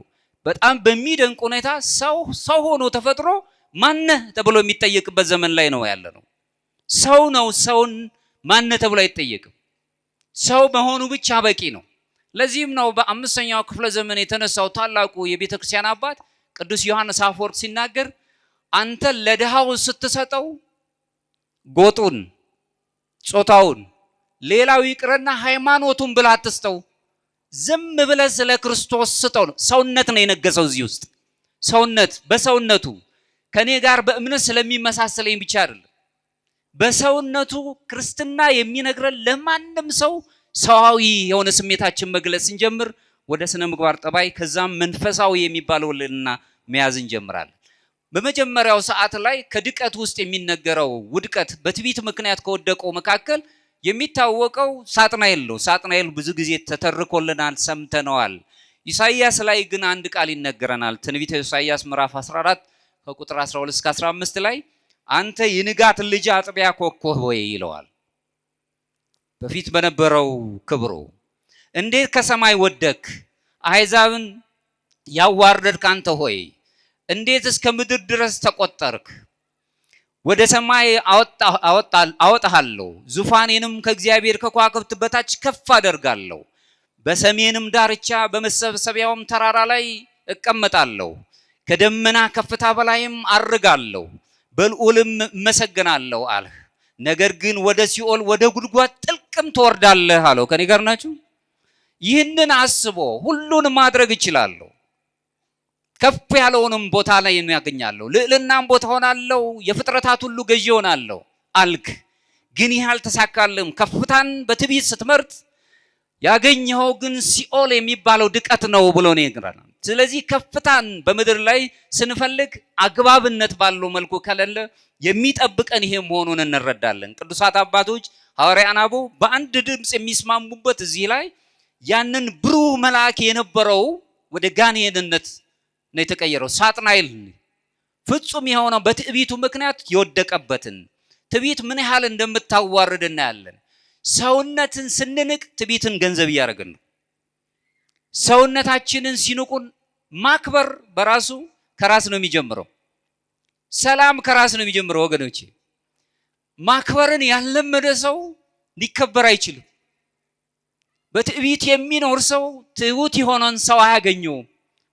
በጣም በሚደንቅ ሁኔታ ሰው ሆኖ ተፈጥሮ ማነህ ተብሎ የሚጠየቅበት ዘመን ላይ ነው ያለ ነው። ሰው ነው፣ ሰውን ማነህ ተብሎ አይጠየቅም። ሰው መሆኑ ብቻ በቂ ነው። ለዚህም ነው በአምስተኛው ክፍለ ዘመን የተነሳው ታላቁ የቤተ ክርስቲያን አባት ቅዱስ ዮሐንስ አፈወርቅ ሲናገር አንተ ለድሃው ስትሰጠው ጎጡን፣ ጾታውን፣ ሌላው ይቅርና ሃይማኖቱን ብለህ አትስጠው፣ ዝም ብለህ ስለ ክርስቶስ ስጠው ነው። ሰውነት ነው የነገሰው እዚህ ውስጥ። ሰውነት በሰውነቱ ከኔ ጋር በእምነት ስለሚመሳሰለኝ ብቻ አይደለም። በሰውነቱ ክርስትና የሚነግረን ለማንም ሰው ሰዋዊ የሆነ ስሜታችን መግለጽ እንጀምር ወደ ስነ ምግባር ጠባይ ከዛም መንፈሳዊ የሚባለው ልዕልና መያዝ እንጀምራለን። በመጀመሪያው ሰዓት ላይ ከድቀት ውስጥ የሚነገረው ውድቀት በትዕቢት ምክንያት ከወደቀው መካከል የሚታወቀው ሳጥናኤል ነው። ሳጥናኤል ብዙ ጊዜ ተተርኮልናል፣ ሰምተነዋል። ኢሳይያስ ላይ ግን አንድ ቃል ይነገረናል። ትንቢተ ኢሳይያስ ምዕራፍ 14 ከቁጥር 12 እስከ 15 ላይ አንተ የንጋት ልጅ አጥቢያ ኮከብ ሆይ ይለዋል። በፊት በነበረው ክብሩ እንዴት ከሰማይ ወደክ፣ አሕዛብን ያዋረድክ አንተ ሆይ እንዴት እስከ ምድር ድረስ ተቆጠርክ? ወደ ሰማይ አወጣሃለሁ፣ ዙፋኔንም ከእግዚአብሔር ከከዋክብት በታች ከፍ አደርጋለሁ። በሰሜንም ዳርቻ በመሰብሰቢያውም ተራራ ላይ እቀመጣለሁ። ከደመና ከፍታ በላይም አርጋለሁ፣ በልዑልም እመሰገናለሁ አልህ። ነገር ግን ወደ ሲኦል ወደ ጉድጓድ ጥልቅም ትወርዳለህ አለው። ከኔ ጋር ናችሁ? ይህንን አስቦ ሁሉን ማድረግ እችላለሁ፣ ከፍ ያለውንም ቦታ ላይ ያገኛለሁ፣ ልዕልናም ቦታ ሆናለሁ፣ የፍጥረታት ሁሉ ገዢ ሆናለሁ አልክ። ግን ይህ አልተሳካልም። ከፍታን በትዕቢት ስትመርጥ ያገኘኸው ግን ሲኦል የሚባለው ድቀት ነው ብሎ ነው ይነግራል። ስለዚህ ከፍታን በምድር ላይ ስንፈልግ አግባብነት ባለው መልኩ ከሌለ የሚጠብቀን ይሄ መሆኑን እንረዳለን። ቅዱሳት አባቶች ሐዋርያት አበው በአንድ ድምፅ የሚስማሙበት እዚህ ላይ ያንን ብሩህ መልአክ የነበረው ወደ ጋኔንነት ነው የተቀየረው። ሳጥናኤል ፍጹም የሆነው በትዕቢቱ ምክንያት የወደቀበትን ትዕቢት ምን ያህል እንደምታዋርድ እናያለን። ሰውነትን ስንንቅ ትዕቢትን ገንዘብ እያደረግን ነው። ሰውነታችንን ሲንቁን ማክበር በራሱ ከራስ ነው የሚጀምረው። ሰላም ከራስ ነው የሚጀምረው ወገኖቼ። ማክበርን ያልለመደ ሰው ሊከበር አይችልም። በትዕቢት የሚኖር ሰው ትሁት የሆነን ሰው አያገኘውም።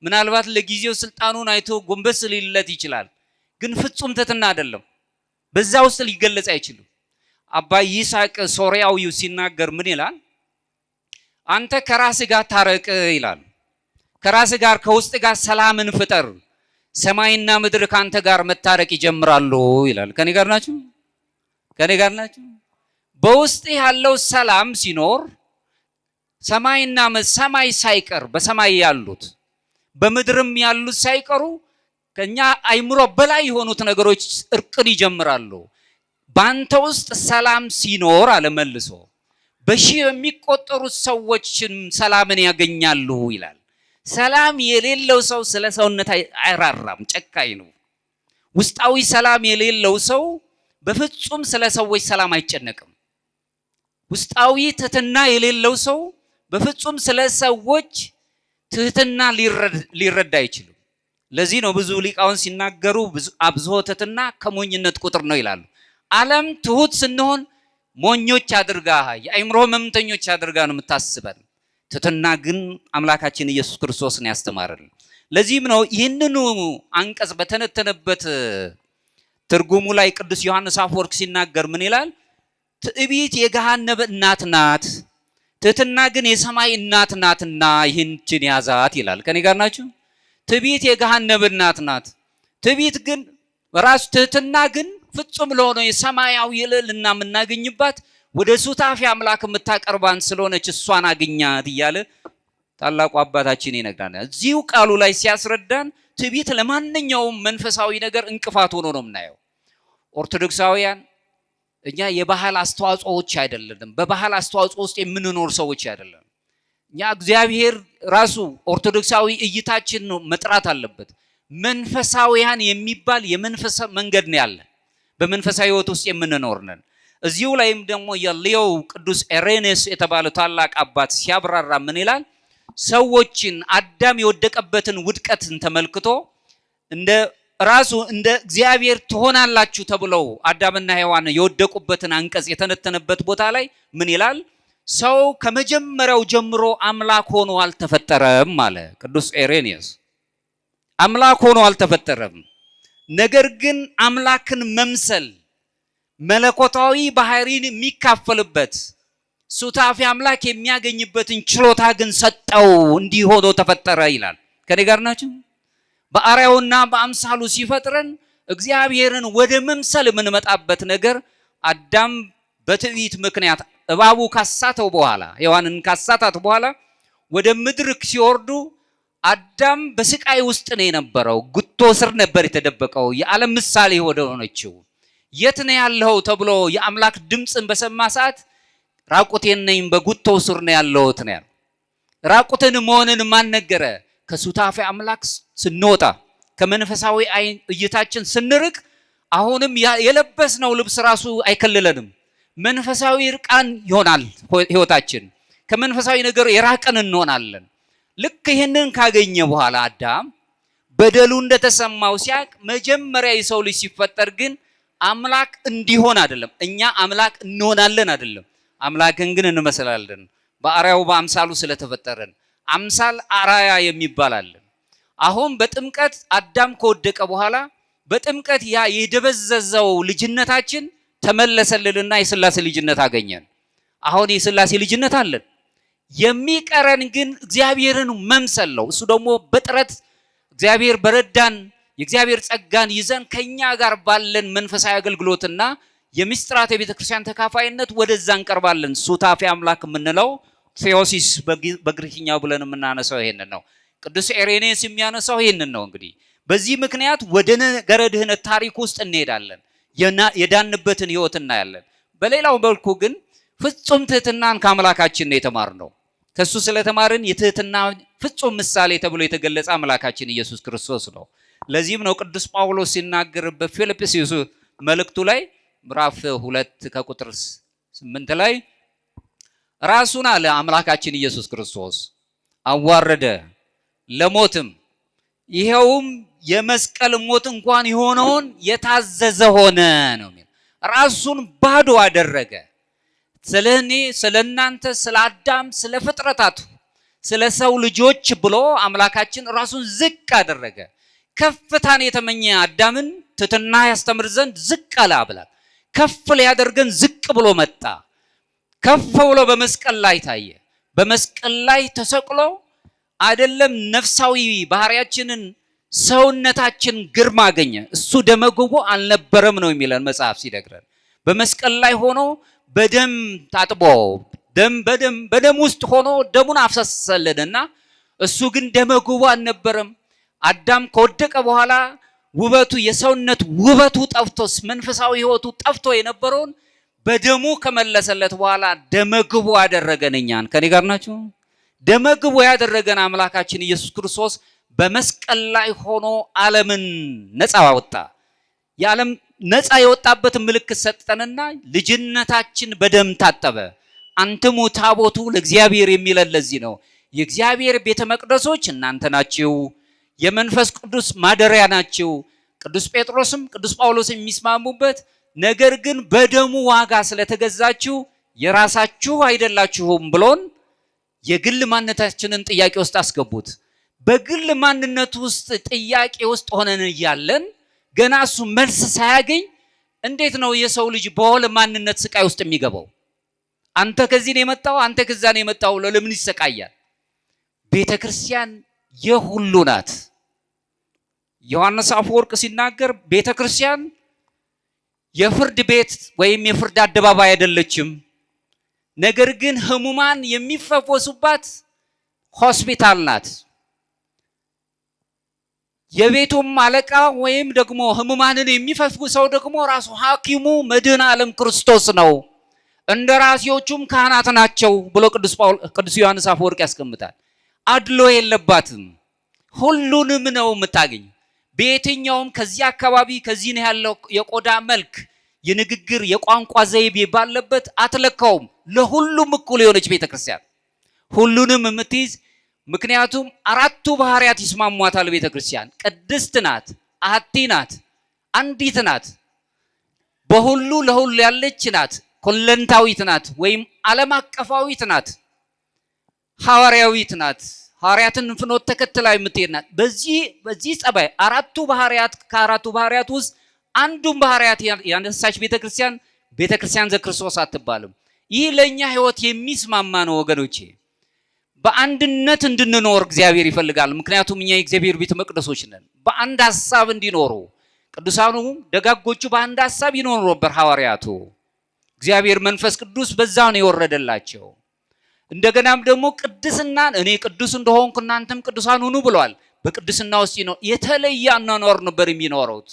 ምናልባት ለጊዜው ስልጣኑን አይቶ ጎንበስ ሊልለት ይችላል፣ ግን ፍጹም ትሕትና አይደለም። በዛ ውስጥ ሊገለጽ አይችልም። አባ ይስሐቅ ሶርያዊው ሲናገር ምን ይላል? አንተ ከራስ ጋር ታረቅ ይላል። ከራስ ጋር ከውስጥ ጋር ሰላምን ፍጠር፣ ሰማይና ምድር ካንተ ጋር መታረቅ ይጀምራሉ ይላል። ከኔ ጋር ናችሁ? ከኔ ጋር ናችሁ? በውስጥ ያለው ሰላም ሲኖር ሰማይና ሰማይ ሳይቀር በሰማይ ያሉት በምድርም ያሉት ሳይቀሩ ከኛ አይምሮ በላይ የሆኑት ነገሮች እርቅን ይጀምራሉ። ባንተ ውስጥ ሰላም ሲኖር አለመልሶ በሺህ የሚቆጠሩት ሰዎችን ሰላምን ያገኛሉ ይላል። ሰላም የሌለው ሰው ስለ ሰውነት አይራራም፣ ጨካኝ ነው። ውስጣዊ ሰላም የሌለው ሰው በፍጹም ስለ ሰዎች ሰላም አይጨነቅም። ውስጣዊ ትሕትና የሌለው ሰው በፍጹም ስለ ሰዎች ትሕትና ሊረዳ አይችልም። ለዚህ ነው ብዙ ሊቃውንት ሲናገሩ አብዝሖ ትሕትና ከሞኝነት ቁጥር ነው ይላሉ። ዓለም ትሁት ስንሆን ሞኞች አድርጋ የአእምሮ ሕመምተኞች አድርጋ ነው የምታስበን። ትሕትና ግን አምላካችን ኢየሱስ ክርስቶስን ያስተማረን። ለዚህም ነው ይህንኑ አንቀጽ በተነተነበት ትርጉሙ ላይ ቅዱስ ዮሐንስ አፈወርቅ ሲናገር ምን ይላል? ትዕቢት የገሃነመ እናት ናት፣ ትሕትና ግን የሰማይ እናት ናትና ይህችን ያዛት ይላል። ከኔ ጋር ናችሁ? ትዕቢት የገሃነመ እናት ናት። ትዕቢት ግን በራሱ ትሕትና ግን ፍጹም ለሆነ የሰማያዊ ልዕልና የምናገኝባት ወደ ሱታፊ አምላክ የምታቀርባን ስለሆነች እሷን አግኛት እያለ ታላቁ አባታችን ይነግረናል። እዚሁ ቃሉ ላይ ሲያስረዳን ትዕቢት ለማንኛውም መንፈሳዊ ነገር እንቅፋት ሆኖ ነው የምናየው። ኦርቶዶክሳውያን እኛ የባህል አስተዋጽኦዎች አይደለንም። በባህል አስተዋጽኦ ውስጥ የምንኖር ሰዎች አይደለም። እኛ እግዚአብሔር ራሱ ኦርቶዶክሳዊ እይታችን ነው መጥራት አለበት። መንፈሳዊያን የሚባል የመንፈስ መንገድ ነው ያለ፣ በመንፈሳዊ ሕይወት ውስጥ የምንኖር ነን። እዚሁ ላይም ደግሞ የሊዮው ቅዱስ ኢሬኔስ የተባለ ታላቅ አባት ሲያብራራ ምን ይላል? ሰዎችን አዳም የወደቀበትን ውድቀትን ተመልክቶ እንደ ራሱ እንደ እግዚአብሔር ትሆናላችሁ ተብለው አዳምና ሔዋን የወደቁበትን አንቀጽ የተነተነበት ቦታ ላይ ምን ይላል? ሰው ከመጀመሪያው ጀምሮ አምላክ ሆኖ አልተፈጠረም አለ ቅዱስ ኢሬኔስ። አምላክ ሆኖ አልተፈጠረም። ነገር ግን አምላክን መምሰል መለኮታዊ ባህሪን የሚካፈልበት ሱታፊ አምላክ የሚያገኝበትን ችሎታ ግን ሰጠው፣ እንዲህ ሆኖ ተፈጠረ ይላል። ከኔ ጋር ናችሁ? በአርአያውና በአምሳሉ ሲፈጥረን እግዚአብሔርን ወደ መምሰል የምንመጣበት ነገር አዳም በትዕቢት ምክንያት እባቡ ካሳተው በኋላ ሔዋንን ካሳታት በኋላ ወደ ምድር ሲወርዱ አዳም በስቃይ ውስጥ ነው የነበረው። ጉቶ ስር ነበር የተደበቀው። የዓለም ምሳሌ ወደ ሆነችው የት ነው ያለው ተብሎ የአምላክ ድምፅን በሰማ ሰዓት ራቁቴን ነኝ በጉቶ ስር ነው ያለሁት ነው ያለው። ራቁትን መሆንን ማን ነገረ? ከሱታፊ አምላክ ስንወጣ ከመንፈሳዊ እይታችን ስንርቅ አሁንም የለበስነው ልብስ ራሱ አይከልለንም። መንፈሳዊ እርቃን ይሆናል ህይወታችን። ከመንፈሳዊ ነገር የራቀን እንሆናለን። ልክ ይህንን ካገኘ በኋላ አዳም በደሉ እንደተሰማው ሲያቅ መጀመሪያ የሰው ልጅ ሲፈጠር ግን አምላክ እንዲሆን አይደለም፣ እኛ አምላክ እንሆናለን አይደለም፣ አምላክን ግን እንመስላለን። በአርአያው በአምሳሉ ስለተፈጠረን አምሳል አርአያ የሚባል አለ። አሁን በጥምቀት አዳም ከወደቀ በኋላ በጥምቀት ያ የደበዘዘው ልጅነታችን ተመለሰልንና የሥላሴ ልጅነት አገኘን። አሁን የሥላሴ ልጅነት አለን። የሚቀረን ግን እግዚአብሔርን መምሰል ነው። እሱ ደግሞ በጥረት እግዚአብሔር በረዳን የእግዚአብሔር ጸጋን ይዘን ከኛ ጋር ባለን መንፈሳዊ አገልግሎትና የምስጢራት የቤተ ክርስቲያን ተካፋይነት ወደዛ እንቀርባለን። ሱታፊ አምላክ የምንለው ቴዎሲስ በግሪክኛው ብለን የምናነሳው ይሄንን ነው። ቅዱስ ኢሬኔስ የሚያነሳው ይሄንን ነው። እንግዲህ በዚህ ምክንያት ወደ ነገረ ድህነት ታሪክ ውስጥ እንሄዳለን። የዳንበትን ህይወት እናያለን። በሌላው መልኩ ግን ፍጹም ትህትናን ከአምላካችን ነው የተማርነው። ከሱ ስለተማርን የትህትና ፍጹም ምሳሌ ተብሎ የተገለጸ አምላካችን ኢየሱስ ክርስቶስ ነው። ለዚህም ነው ቅዱስ ጳውሎስ ሲናገር በፊልጵስዩስ መልእክቱ ላይ ምዕራፍ 2 ከቁጥር 8 ላይ ራሱን አለ አምላካችን ኢየሱስ ክርስቶስ አዋረደ ለሞትም፣ ይሄውም የመስቀል ሞት እንኳን የሆነውን የታዘዘ ሆነ ነው የሚል። ራሱን ባዶ አደረገ። ስለኔ ስለናንተ ስለ አዳም ስለ ፍጥረታቱ ስለ ሰው ልጆች ብሎ አምላካችን ራሱን ዝቅ አደረገ። ከፍታን የተመኘ አዳምን ትሕትና ያስተምር ዘንድ ዝቅ አለ አምላክ። ከፍ ሊያደርገን ዝቅ ብሎ መጣ። ከፍ ብሎ በመስቀል ላይ ታየ። በመስቀል ላይ ተሰቅሎ አይደለም ነፍሳዊ ባህሪያችንን ሰውነታችን ግርማ አገኘ። እሱ ደመግቦ አልነበረም ነው የሚለን መጽሐፍ ሲነግረን። በመስቀል ላይ ሆኖ በደም ታጥቦ በደም ውስጥ ሆኖ ደሙን አፍሰሰልንና እሱ ግን ደመግቦ አልነበረም። አዳም ከወደቀ በኋላ ውበቱ የሰውነት ውበቱ ጠፍቶስ መንፈሳዊ ሕይወቱ ጠፍቶ የነበረውን በደሙ ከመለሰለት በኋላ ደመግቦ ያደረገን እኛን። ከኔ ጋር ናችሁ? ደመግቦ ያደረገን አምላካችን ኢየሱስ ክርስቶስ በመስቀል ላይ ሆኖ ዓለምን ነፃ ወጣ። የዓለም ነፃ የወጣበትን ምልክት ሰጠንና ልጅነታችን በደም ታጠበ። አንትሙ ታቦቱ ለእግዚአብሔር የሚለን ለዚህ ነው። የእግዚአብሔር ቤተ መቅደሶች እናንተ ናችሁ፣ የመንፈስ ቅዱስ ማደሪያ ናችሁ። ቅዱስ ጴጥሮስም ቅዱስ ጳውሎስም የሚስማሙበት ነገር ግን በደሙ ዋጋ ስለተገዛችሁ የራሳችሁ አይደላችሁም ብሎን የግል ማንነታችንን ጥያቄ ውስጥ አስገቡት። በግል ማንነት ውስጥ ጥያቄ ውስጥ ሆነን እያለን ገና እሱ መልስ ሳያገኝ እንዴት ነው የሰው ልጅ በወል ማንነት ስቃይ ውስጥ የሚገባው? አንተ ከዚህ ነው የመጣው፣ አንተ ከዛ ነው የመጣው ለምን ይሰቃያል? ቤተ ክርስቲያን የሁሉ ናት። ዮሐንስ አፈወርቅ ሲናገር ቤተ ክርስቲያን የፍርድ ቤት ወይም የፍርድ አደባባይ አይደለችም፣ ነገር ግን ህሙማን የሚፈወሱባት ሆስፒታል ናት። የቤቱም አለቃ ወይም ደግሞ ህሙማንን የሚፈውሰው ደግሞ ራሱ ሐኪሙ መድኃኔ ዓለም ክርስቶስ ነው፣ እንደራሴዎቹም ካህናት ናቸው ብሎ ቅዱስ ዮሐንስ አፈወርቅ ያስቀምጣል። አድሎ የለባትም፣ ሁሉንም ነው የምታገኝ። በየትኛውም ከዚህ አካባቢ ከዚህ ነው ያለው የቆዳ መልክ፣ የንግግር፣ የቋንቋ ዘይቤ ባለበት አትለካውም። ለሁሉም እኩል የሆነች ቤተክርስቲያን ሁሉንም የምትይዝ። ምክንያቱም አራቱ ባህሪያት ይስማሟታል። ቤተክርስቲያን ቅድስት ናት፣ አሐቲ ናት፣ አንዲት ናት፣ በሁሉ ለሁሉ ያለች ናት፣ ኮለንታዊት ናት ወይም ዓለም አቀፋዊት ናት፣ ሐዋርያዊት ናት፣ ሐዋርያትን ፍኖት ተከትላ የምትሄድ ናት። በዚህ ጸባይ አራቱ ባህሪያት ከአራቱ ባህሪያት ውስጥ አንዱን ባህሪያት ያነሳች ቤተክርስቲያን ዘክርስቶስ አትባልም። ይህ ለኛ ህይወት የሚስማማ ነው ወገኖቼ። በአንድነት እንድንኖር እግዚአብሔር ይፈልጋል። ምክንያቱም እኛ የእግዚአብሔር ቤተ መቅደሶች ነን። በአንድ ሐሳብ እንዲኖሩ ቅዱሳኑ ደጋጎቹ በአንድ ሐሳብ ይኖሩ ነበር። ሐዋርያቱ እግዚአብሔር መንፈስ ቅዱስ በዛ ነው የወረደላቸው። እንደገናም ደግሞ ቅድስናን እኔ ቅዱስ እንደሆንኩ እናንተም ቅዱሳን ሁኑ ብሏል። በቅድስና ውስጥ ነው የተለየ አኗኗር ነበር የሚኖሩት።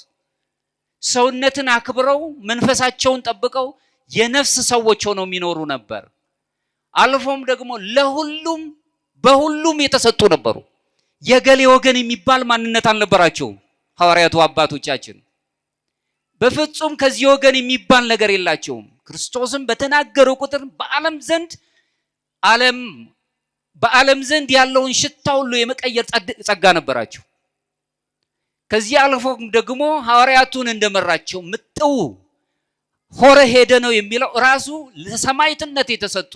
ሰውነትን አክብረው መንፈሳቸውን ጠብቀው የነፍስ ሰዎች ሆነው የሚኖሩ ነበር። አልፎም ደግሞ ለሁሉም በሁሉም የተሰጡ ነበሩ። የገሌ ወገን የሚባል ማንነት አልነበራቸውም። ሐዋርያቱ አባቶቻችን በፍጹም ከዚህ ወገን የሚባል ነገር የላቸውም። ክርስቶስን በተናገሩ ቁጥር በዓለም ዘንድ ያለውን ሽታ ሁሉ የመቀየር ጸጋ ነበራቸው። ከዚህ አልፎም ደግሞ ሐዋርያቱን እንደመራቸው ምጥው ሆረ ሄደ ነው የሚለው ራሱ ለሰማዕትነት የተሰጡ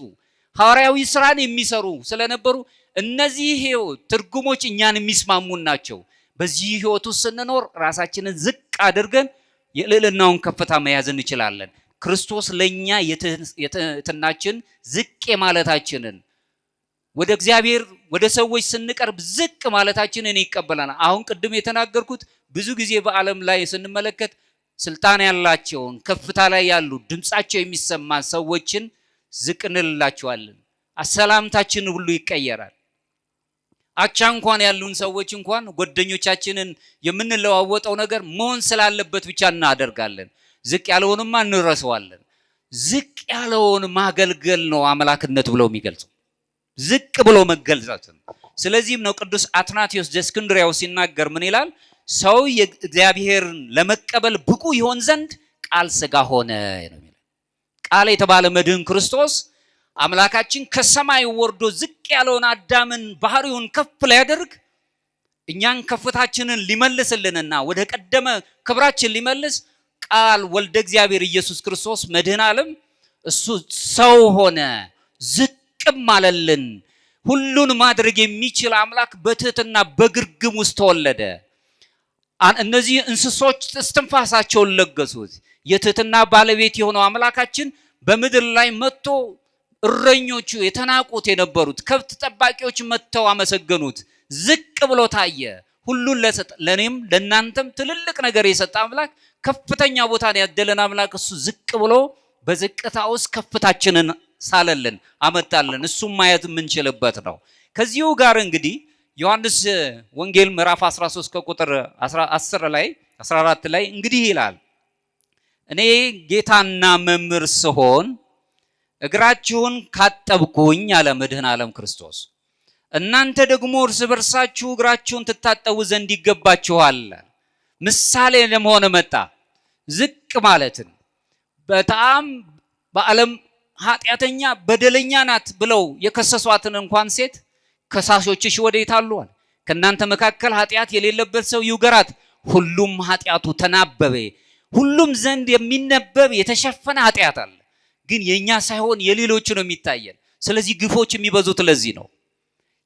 ሐዋርያዊ ስራን የሚሰሩ ስለነበሩ እነዚህ ትርጉሞች እኛን የሚስማሙን ናቸው። በዚህ ህይወት ውስጥ ስንኖር ራሳችንን ዝቅ አድርገን የልዕልናውን ከፍታ መያዝ እንችላለን። ክርስቶስ ለኛ የትህትናችን ዝቅ ማለታችንን ወደ እግዚአብሔር ወደ ሰዎች ስንቀርብ ዝቅ ማለታችንን ይቀበላናል። አሁን ቅድም የተናገርኩት ብዙ ጊዜ በዓለም ላይ ስንመለከት ስልጣን ያላቸውን ከፍታ ላይ ያሉ ድምጻቸው የሚሰማ ሰዎችን ዝቅ እንላቸዋለን። አሰላምታችን ሁሉ ይቀየራል። አቻ እንኳን ያሉን ሰዎች እንኳን ጓደኞቻችንን የምንለዋወጠው ነገር መሆን ስላለበት ብቻ እናደርጋለን። ዝቅ ያለውንማ እንረሳዋለን። ዝቅ ያለውን ማገልገል ነው አምላክነት ብለው የሚገልጸው፣ ዝቅ ብሎ መገልጸትን። ስለዚህም ነው ቅዱስ አትናቴዎስ ዘእስክንድርያው ሲናገር ምን ይላል? ሰው እግዚአብሔርን ለመቀበል ብቁ ይሆን ዘንድ ቃል ሥጋ ሆነ ነው የሚለው። ቃል የተባለ መድህን ክርስቶስ አምላካችን ከሰማይ ወርዶ ዝቅ ያለውን አዳምን ባህሪውን ከፍ ሊያደርግ እኛን ከፍታችንን ሊመልስልንና ወደ ቀደመ ክብራችን ሊመልስ ቃል ወልደ እግዚአብሔር ኢየሱስ ክርስቶስ መድኃኔ ዓለም እሱ ሰው ሆነ፣ ዝቅም አለልን። ሁሉን ማድረግ የሚችል አምላክ በትህትና በግርግም ውስጥ ተወለደ። እነዚህ እንስሶች እስትንፋሳቸውን ለገሱት። የትህትና ባለቤት የሆነው አምላካችን በምድር ላይ መጥቶ እረኞቹ የተናቁት የነበሩት ከብት ጠባቂዎች መጥተው አመሰገኑት። ዝቅ ብሎ ታየ። ሁሉን ለኔም ለናንተም ትልልቅ ነገር የሰጠ አምላክ፣ ከፍተኛ ቦታን ያደለን አምላክ እሱ ዝቅ ብሎ በዝቅታ ውስጥ ከፍታችንን ሳለልን አመጣልን። እሱም ማየት የምንችልበት ነው። ከዚሁ ጋር እንግዲህ ዮሐንስ ወንጌል ምዕራፍ 13 ከቁጥር 14 ላይ እንግዲህ ይላል፣ እኔ ጌታና መምህር ስሆን እግራችሁን ካጠብኩኝ አለ መድኃኔ ዓለም ክርስቶስ፣ እናንተ ደግሞ እርስ በርሳችሁ እግራችሁን ትታጠቡ ዘንድ ይገባችኋል። ምሳሌ ለመሆን መጣ። ዝቅ ማለትን በጣም በዓለም ኃጢአተኛ በደለኛ ናት ብለው የከሰሷትን እንኳን ሴት ከሳሾችሽ ወዴት አሉ? ከእናንተ መካከል ኃጢአት የሌለበት ሰው ይውገራት። ሁሉም ኃጢአቱ ተናበበ። ሁሉም ዘንድ የሚነበብ የተሸፈነ ኃጢአት አለ፣ ግን የኛ ሳይሆን የሌሎች ነው የሚታየን። ስለዚህ ግፎች የሚበዙት ለዚህ ነው።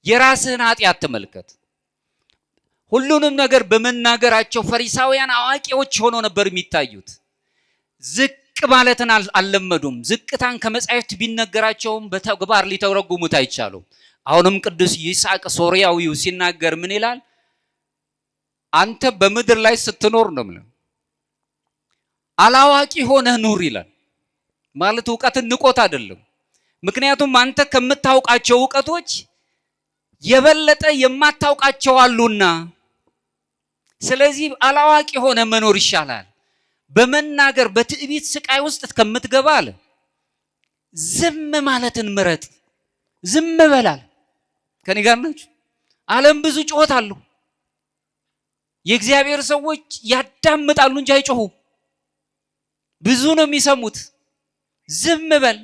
የራስህን ኃጢአት ተመልከት። ሁሉንም ነገር በመናገራቸው ፈሪሳውያን አዋቂዎች ሆነው ነበር የሚታዩት። ዝቅ ማለትን አልለመዱም። ዝቅታን ከመጻሕፍት ቢነገራቸውም በተግባር ሊተረጉሙት አይቻሉም። አሁንም ቅዱስ ይስሐቅ ሶርያዊው ሲናገር ምን ይላል? አንተ በምድር ላይ ስትኖር ነው ማለት አላዋቂ ሆነህ ኑር ይላል። ማለት ዕውቀትን ንቆት አይደለም። ምክንያቱም አንተ ከምታውቃቸው ዕውቀቶች የበለጠ የማታውቃቸው አሉና፣ ስለዚህ አላዋቂ ሆነ መኖር ይሻላል። በመናገር በትዕቢት ስቃይ ውስጥ ከምትገባ አለ ዝም ማለትን ምረጥ። ዝም በላል። ከኔ ጋር ናችሁ? ዓለም ብዙ ጩኸት አለው። የእግዚአብሔር ሰዎች ያዳምጣሉ እንጂ አይጮሁ። ብዙ ነው የሚሰሙት። ዝም በል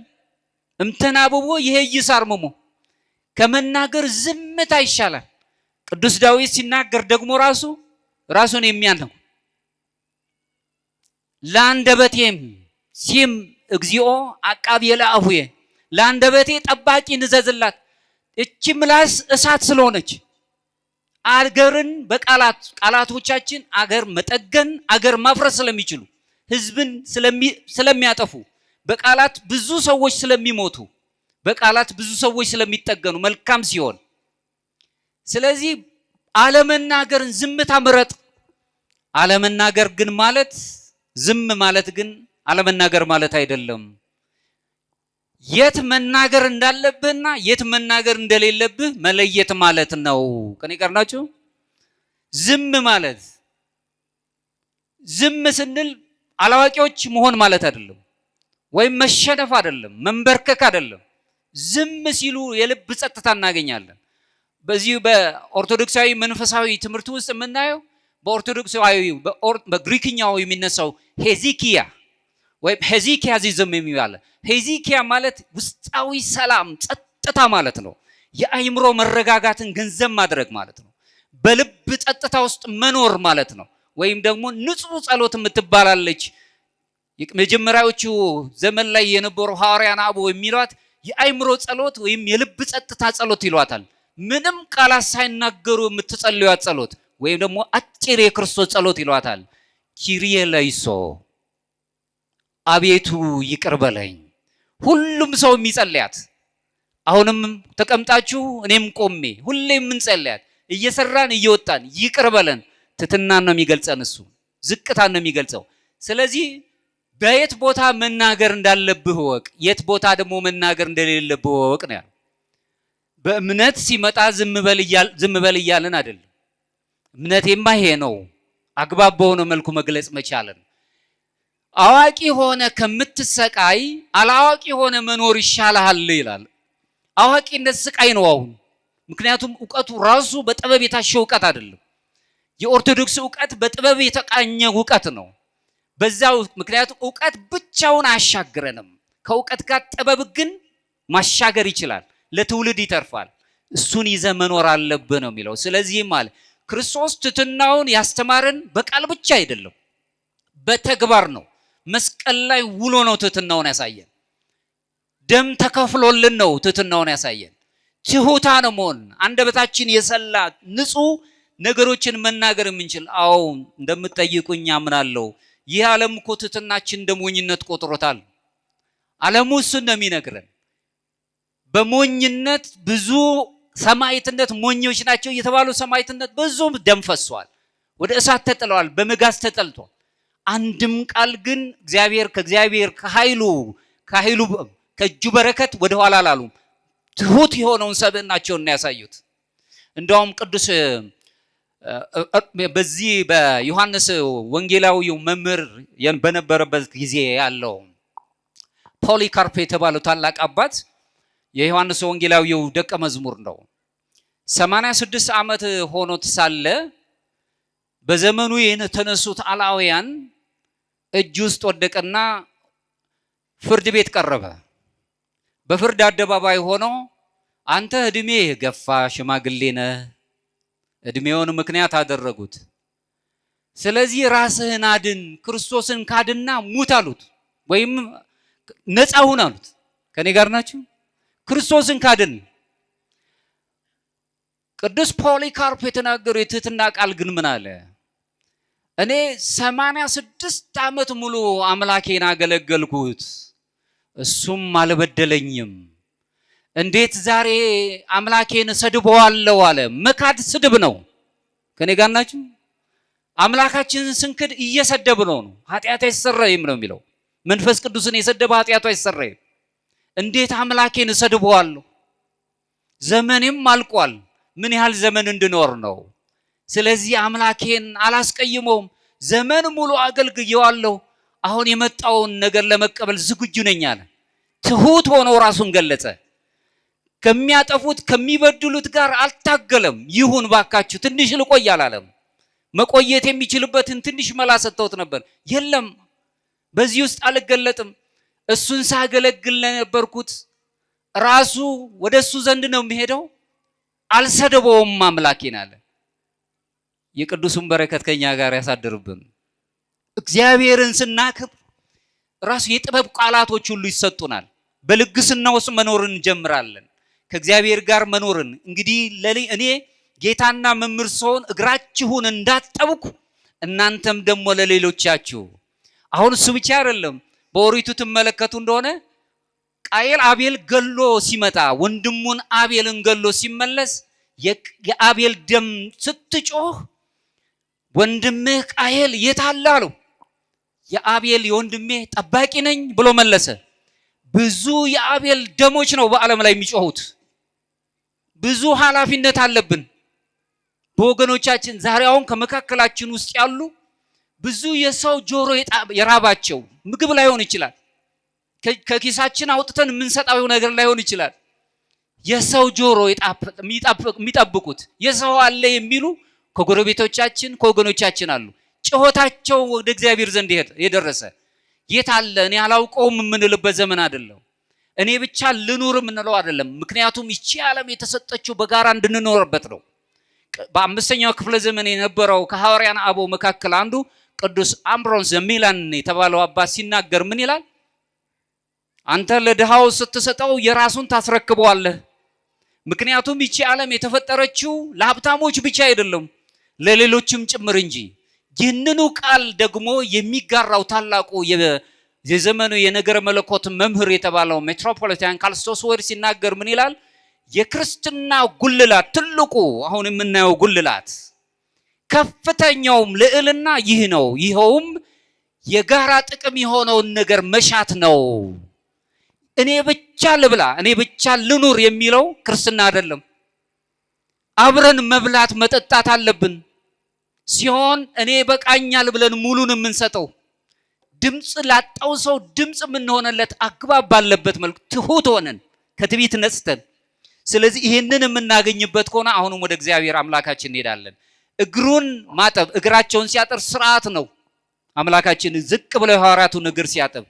እምተናብቦ ይሄ ይሳርመሞ ከመናገር ዝምታ ይሻላል። ቅዱስ ዳዊት ሲናገር ደግሞ ራሱን የሚያነው ለአንደበቴም ሲም እግዚኦ አቃቤ ለአፉዬ፣ ለአንደበቴ ጠባቂ ንዘዝላት። እቺ ምላስ እሳት ስለሆነች አገርን ቃላቶቻችን አገር መጠገን አገር ማፍረስ ስለሚችሉ፣ ህዝብን ስለሚያጠፉ፣ በቃላት ብዙ ሰዎች ስለሚሞቱ፣ በቃላት ብዙ ሰዎች ስለሚጠገኑ መልካም ሲሆን፣ ስለዚህ አለመናገርን ዝምታ ምረጥ። አለመናገር ግን ማለት ዝም ማለት ግን አለመናገር ማለት አይደለም። የት መናገር እንዳለብህና የት መናገር እንደሌለብህ መለየት ማለት ነው። ከኔ ጋር ናችሁ? ዝም ማለት ዝም ስንል አላዋቂዎች መሆን ማለት አይደለም፣ ወይም መሸነፍ አይደለም፣ መንበርከክ አይደለም። ዝም ሲሉ የልብ ጸጥታ እናገኛለን። በዚህ በኦርቶዶክሳዊ መንፈሳዊ ትምህርት ውስጥ የምናየው በኦርቶዶክሳዊ በግሪክኛው የሚነሳው ሄዚኪያ ወይም ሄዚኪያዚዝም የሚባል ሄዚኪያ ማለት ውስጣዊ ሰላም ጸጥታ ማለት ነው። የአይምሮ መረጋጋትን ገንዘብ ማድረግ ማለት ነው። በልብ ጸጥታ ውስጥ መኖር ማለት ነው። ወይም ደግሞ ንጹህ ጸሎት የምትባላለች መጀመሪያዎቹ ዘመን ላይ የነበሩ ሐዋርያን አበው የሚሏት የአይምሮ ጸሎት ወይም የልብ ጸጥታ ጸሎት ይሏታል። ምንም ቃላት ሳይናገሩ የምትጸልዩት ጸሎት ወይም ደግሞ አጭር የክርስቶስ ጸሎት ይሏታል። ኪሪየ ለይሶ አቤቱ ይቅር በለኝ። ሁሉም ሰው የሚጸልያት፣ አሁንም ተቀምጣችሁ እኔም ቆሜ ሁሌም የምንጸልያት፣ እየሰራን እየወጣን ይቅር በለን። ትሕትናን ነው የሚገልጸን፣ እሱ ዝቅታን ነው የሚገልጸው። ስለዚህ በየት ቦታ መናገር እንዳለብህ ወቅ፣ የት ቦታ ደግሞ መናገር እንደሌለብህ ወቅ ነው ያለው። በእምነት ሲመጣ ዝም በል እያልን አይደለም። እምነቴማ ይሄ ነው፣ አግባብ በሆነ መልኩ መግለጽ መቻለን። አዋቂ ሆነ ከምትሰቃይ አላዋቂ ሆነ መኖር ይሻልሃል ይላል። አዋቂነት ስቃይ ነው አሁን። ምክንያቱም ዕውቀቱ ራሱ በጥበብ የታሸ ዕውቀት አይደለም። የኦርቶዶክስ ዕውቀት በጥበብ የተቃኘ ዕውቀት ነው። በዛው ምክንያቱም ዕውቀት ብቻውን አያሻግረንም። ከዕውቀት ጋር ጥበብ ግን ማሻገር ይችላል፣ ለትውልድ ይተርፋል። እሱን ይዘ መኖር አለብህ ነው የሚለው። ስለዚህም አለ ክርስቶስ ትሕትናውን ያስተማረን በቃል ብቻ አይደለም፣ በተግባር ነው። መስቀል ላይ ውሎ ነው ትሕትናውን ያሳየን። ደም ተከፍሎልን ነው ትሕትናውን ያሳየን። ትሑታን መሆን አንደበታችን የሰላ ንጹህ ነገሮችን መናገር የምንችል። አዎ እንደምትጠይቁኝ አምናለሁ። ይህ ዓለም እኮ ትሕትናችን እንደ ሞኝነት ቆጥሮታል። ዓለሙ እሱን ነው የሚነግረን። በሞኝነት ብዙ ሰማዕትነት ሞኞች ናቸው የተባሉ ሰማዕትነት ብዙ ደም ፈሷል፣ ወደ እሳት ተጥለዋል፣ በመጋዝ ተጠልቷል። አንድም ቃል ግን ከእግዚአብሔር ከኃይሉ ከእጁ በረከት ወደ ኋላ አላሉም። ትሑት የሆነውን ሰብዕናቸውን ያሳዩት። እንደውም ቅዱስ በዚህ በዮሐንስ ወንጌላዊው መምህር በነበረበት ጊዜ ያለው ፖሊካርፕ የተባለው ታላቅ አባት የዮሐንስ ወንጌላዊው ደቀ መዝሙር ነው። 86 ዓመት ሆኖት ሳለ በዘመኑ የተነሱት አላውያን እጅ ውስጥ ወደቀና ፍርድ ቤት ቀረበ። በፍርድ አደባባይ ሆኖ አንተ እድሜ ገፋ ሽማግሌ ነህ፣ እድሜውን ምክንያት አደረጉት። ስለዚህ ራስህን አድን፣ ክርስቶስን ካድና ሙት አሉት፣ ወይም ነፃ ሁን አሉት። ከኔ ጋር ናችሁ? ክርስቶስን ካድን። ቅዱስ ፖሊካርፕ የተናገረው የትሕትና ቃል ግን ምን አለ? እኔ 86 ዓመት ሙሉ አምላኬን አገለገልኩት፣ እሱም አልበደለኝም። እንዴት ዛሬ አምላኬን ሰድበዋለሁ አለ። መካድ ስድብ ነው። ከኔ ጋር ናችሁ? አምላካችንን ስንክድ እየሰደብነው ነው። ኃጢአት አይሰረይም ነው የሚለው። መንፈስ ቅዱስን የሰደበ ኃጢአቱ አይሰረይም። እንዴት አምላኬን ሰድበዋለሁ? ዘመኔም አልቋል። ምን ያህል ዘመን እንድኖር ነው? ስለዚህ አምላኬን አላስቀይመውም። ዘመን ሙሉ አገልግየዋለሁ። አሁን የመጣውን ነገር ለመቀበል ዝግጁ ነኝ አለ። ትሑት ሆኖ ራሱን ገለጸ። ከሚያጠፉት ከሚበድሉት ጋር አልታገለም። ይሁን ባካችሁ ትንሽ ልቆይ አላለም። መቆየት የሚችልበትን ትንሽ መላ ሰጥተውት ነበር። የለም በዚህ ውስጥ አልገለጥም፣ እሱን ሳገለግል ነበርኩት፣ ራሱ ወደ እሱ ዘንድ ነው የሚሄደው፣ አልሰደበውም አምላኬን አለ። የቅዱሱን በረከት ከኛ ጋር ያሳድርብን። እግዚአብሔርን ስናክብር ራሱ የጥበብ ቃላቶች ሁሉ ይሰጡናል። በልግስና ውስጥ መኖርን እንጀምራለን። ከእግዚአብሔር ጋር መኖርን እንግዲህ እኔ ጌታና መምህር ስሆን እግራችሁን እንዳጠብኩ እናንተም ደግሞ ለሌሎቻችሁ። አሁን እሱ ብቻ አይደለም። በኦሪቱ ትመለከቱ እንደሆነ ቃየል አቤል ገሎ ሲመጣ ወንድሙን አቤልን ገሎ ሲመለስ የአቤል ደም ስትጮህ ወንድምህ ቃየል የት አለ አለው። የአቤል የወንድሜ ጠባቂ ነኝ ብሎ መለሰ። ብዙ የአቤል ደሞች ነው በዓለም ላይ የሚጮሁት። ብዙ ኃላፊነት አለብን በወገኖቻችን። ዛሬ አሁን ከመካከላችን ውስጥ ያሉ ብዙ የሰው ጆሮ የራባቸው ምግብ ላይሆን ይችላል፣ ከኪሳችን አውጥተን የምንሰጣው ነገር ላይሆን ይችላል። የሰው ጆሮ የሚጠብቁት የሰው አለ የሚሉ ከጎረቤቶቻችን ከወገኖቻችን አሉ። ጩኸታቸው ወደ እግዚአብሔር ዘንድ የደረሰ የት አለ እኔ አላውቀውም የምንልበት ዘመን አይደለም። እኔ ብቻ ልኑር የምንለው አይደለም። ምክንያቱም ይቺ ዓለም የተሰጠችው በጋራ እንድንኖርበት ነው። በአምስተኛው ክፍለ ዘመን የነበረው ከሐዋርያን አበው መካከል አንዱ ቅዱስ አምብሮስ ዘሚላን የተባለው አባት ሲናገር ምን ይላል? አንተ ለድሃው ስትሰጠው የራሱን ታስረክበዋለህ። ምክንያቱም ይቺ ዓለም የተፈጠረችው ለሀብታሞች ብቻ አይደለም ለሌሎችም ጭምር እንጂ። ይህንኑ ቃል ደግሞ የሚጋራው ታላቁ የዘመኑ የነገረ መለኮት መምህር የተባለው ሜትሮፖሊታን ካልስቶስ ወር ሲናገር ምን ይላል? የክርስትና ጉልላት ትልቁ አሁን የምናየው ጉልላት ከፍተኛውም ልዕልና ይህ ነው። ይኸውም የጋራ ጥቅም የሆነውን ነገር መሻት ነው። እኔ ብቻ ልብላ፣ እኔ ብቻ ልኑር የሚለው ክርስትና አይደለም። አብረን መብላት መጠጣት አለብን ሲሆን እኔ በቃኛል ብለን ሙሉን የምንሰጠው ድምፅ ላጣው ሰው ድምፅ የምንሆነለት አግባብ ባለበት መልኩ ትሑት ሆነን ከትዕቢት ነጽተን። ስለዚህ ይህንን የምናገኝበት ከሆነ አሁንም ወደ እግዚአብሔር አምላካችን እንሄዳለን። እግሩን ማጠብ እግራቸውን ሲያጠር ስርዓት ነው። አምላካችን ዝቅ ብሎ የሐዋርያቱን እግር ሲያጠብ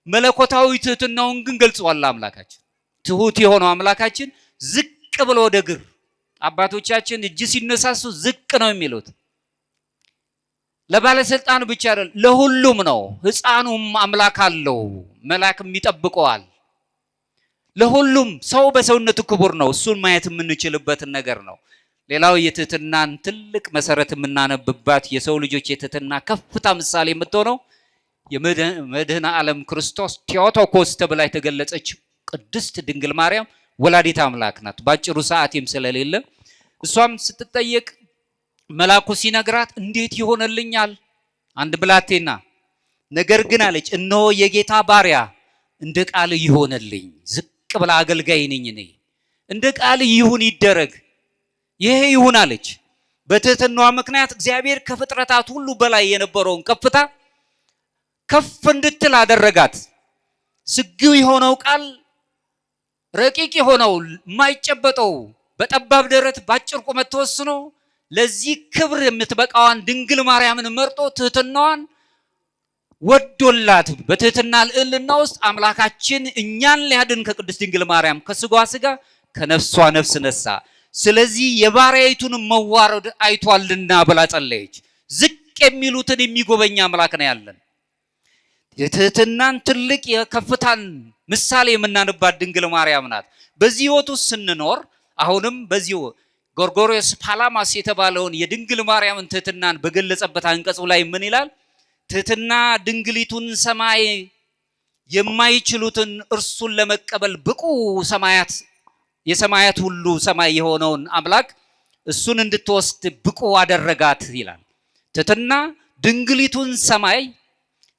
መለኮታዊ ትሕትናውን ግን ገልጿል። አምላካችን ትሑት የሆነው አምላካችን ዝቅ ብሎ ወደ እግር አባቶቻችን እጅ ሲነሳሱ ዝቅ ነው የሚሉት። ለባለስልጣን ብቻ አይደለም ለሁሉም ነው። ሕፃኑም አምላክ አለው፣ መልአክም ይጠብቀዋል። ለሁሉም ሰው በሰውነቱ ክቡር ነው። እሱን ማየት የምንችልበትን ነገር ነው። ሌላው የትህትናን ትልቅ መሰረት የምናነብባት የሰው ልጆች የትህትና ከፍታ ምሳሌ የምትሆነው የመድኃኔ ዓለም ክርስቶስ ቴዎቶኮስ ተብላ የተገለጸች ቅድስት ድንግል ማርያም ወላዲት አምላክ ናት። ባጭሩ ሰዓቴም ስለሌለ እሷም ስትጠየቅ መልአኩ ሲነግራት እንዴት ይሆንልኛል አንድ ብላቴና፣ ነገር ግን አለች እነሆ የጌታ ባሪያ እንደ ቃል ይሆንልኝ። ዝቅ ብላ አገልጋይ ነኝ እኔ፣ እንደ ቃል ይሁን ይደረግ፣ ይሄ ይሁን አለች። በትህትናዋ ምክንያት እግዚአብሔር ከፍጥረታት ሁሉ በላይ የነበረውን ከፍታ ከፍ እንድትል አደረጋት። ስግው የሆነው ቃል ረቂቅ የሆነው የማይጨበጠው በጠባብ ደረት ባጭር ቁመት ተወስኖ ለዚህ ክብር የምትበቃዋን ድንግል ማርያምን መርጦ ትህትናዋን ወዶላት በትህትና ልዕልና ውስጥ አምላካችን እኛን ሊያድን ከቅድስት ድንግል ማርያም ከስጋዋ ስጋ ከነፍሷ ነፍስ ነሳ። ስለዚህ የባሪያይቱን መዋረድ አይቷልና ብላ ጸለየች። ዝቅ የሚሉትን የሚጎበኝ አምላክ ነው ያለን። የትህትናን ትልቅ የከፍታን ምሳሌ የምናነባት ድንግል ማርያም ናት። በዚህ ህይወት ውስጥ ስንኖር አሁንም በዚህ ጎርጎርዮስ ፓላማስ የተባለውን የድንግል ማርያምን ትህትናን በገለጸበት አንቀጹ ላይ ምን ይላል? ትህትና ድንግሊቱን ሰማይ የማይችሉትን እርሱን ለመቀበል ብቁ ሰማያት የሰማያት ሁሉ ሰማይ የሆነውን አምላክ እሱን እንድትወስድ ብቁ አደረጋት ይላል። ትህትና ድንግሊቱን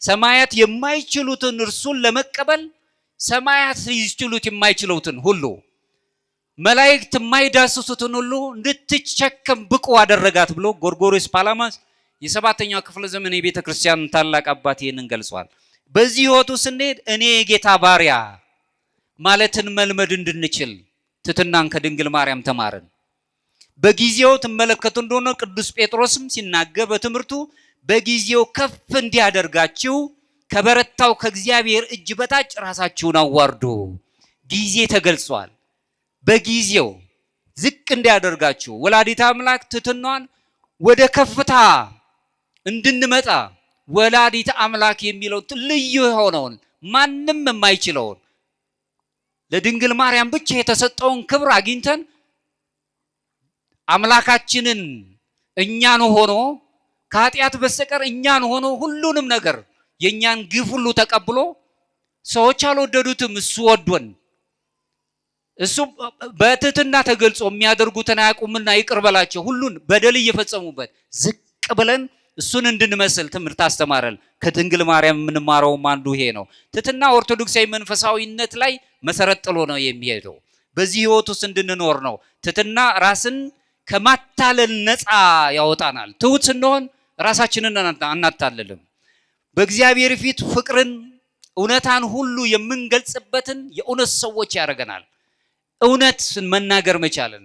ሰማያት የማይችሉትን እርሱን ለመቀበል ሰማያት ይችሉት የማይችሉትን ሁሉ መላእክት የማይዳስሱትን ሁሉ እንድትሸከም ብቁ አደረጋት ብሎ ጎርጎርዮስ ፓላማስ የሰባተኛው ክፍለ ዘመን የቤተ ክርስቲያን ታላቅ አባት ይህንን ገልጿል። በዚህ ህይወቱ ስንሄድ እኔ የጌታ ባሪያ ማለትን መልመድ እንድንችል ትህትናን ከድንግል ማርያም ተማርን። በጊዜው ትመለከቱ እንደሆነ ቅዱስ ጴጥሮስም ሲናገር በትምህርቱ በጊዜው ከፍ እንዲያደርጋችሁ ከበረታው ከእግዚአብሔር እጅ በታች ራሳችሁን አዋርዱ። ጊዜ ተገልጿል። በጊዜው ዝቅ እንዲያደርጋችሁ ወላዲተ አምላክ ትህትናዋን ወደ ከፍታ እንድንመጣ ወላዲተ አምላክ የሚለው ልዩ የሆነውን ማንም የማይችለውን ለድንግል ማርያም ብቻ የተሰጠውን ክብር አግኝተን አምላካችንን እኛን ሆኖ ከኃጢአት በስተቀር እኛን ሆኖ ሁሉንም ነገር የኛን ግፍ ሁሉ ተቀብሎ ሰዎች አልወደዱትም፣ እሱ ወዶን እሱ በትህትና ተገልጾ የሚያደርጉትን አያውቁምና ይቅር በላቸው ሁሉን በደል እየፈጸሙበት ዝቅ ብለን እሱን እንድንመስል ትምህርት አስተማረን። ከድንግል ማርያም የምንማረውም አንዱ ይሄ ነው። ትህትና ኦርቶዶክሳዊ መንፈሳዊነት ላይ መሰረት ጥሎ ነው የሚሄደው። በዚህ ህይወት ውስጥ እንድንኖር ነው። ትህትና ራስን ከማታለል ነፃ ያወጣናል። ትሁት ስንሆን ራሳችንን አናታልልም። በእግዚአብሔር ፊት ፍቅርን፣ እውነታን ሁሉ የምንገልጽበትን የእውነት ሰዎች ያደርገናል። እውነት መናገር መቻልን።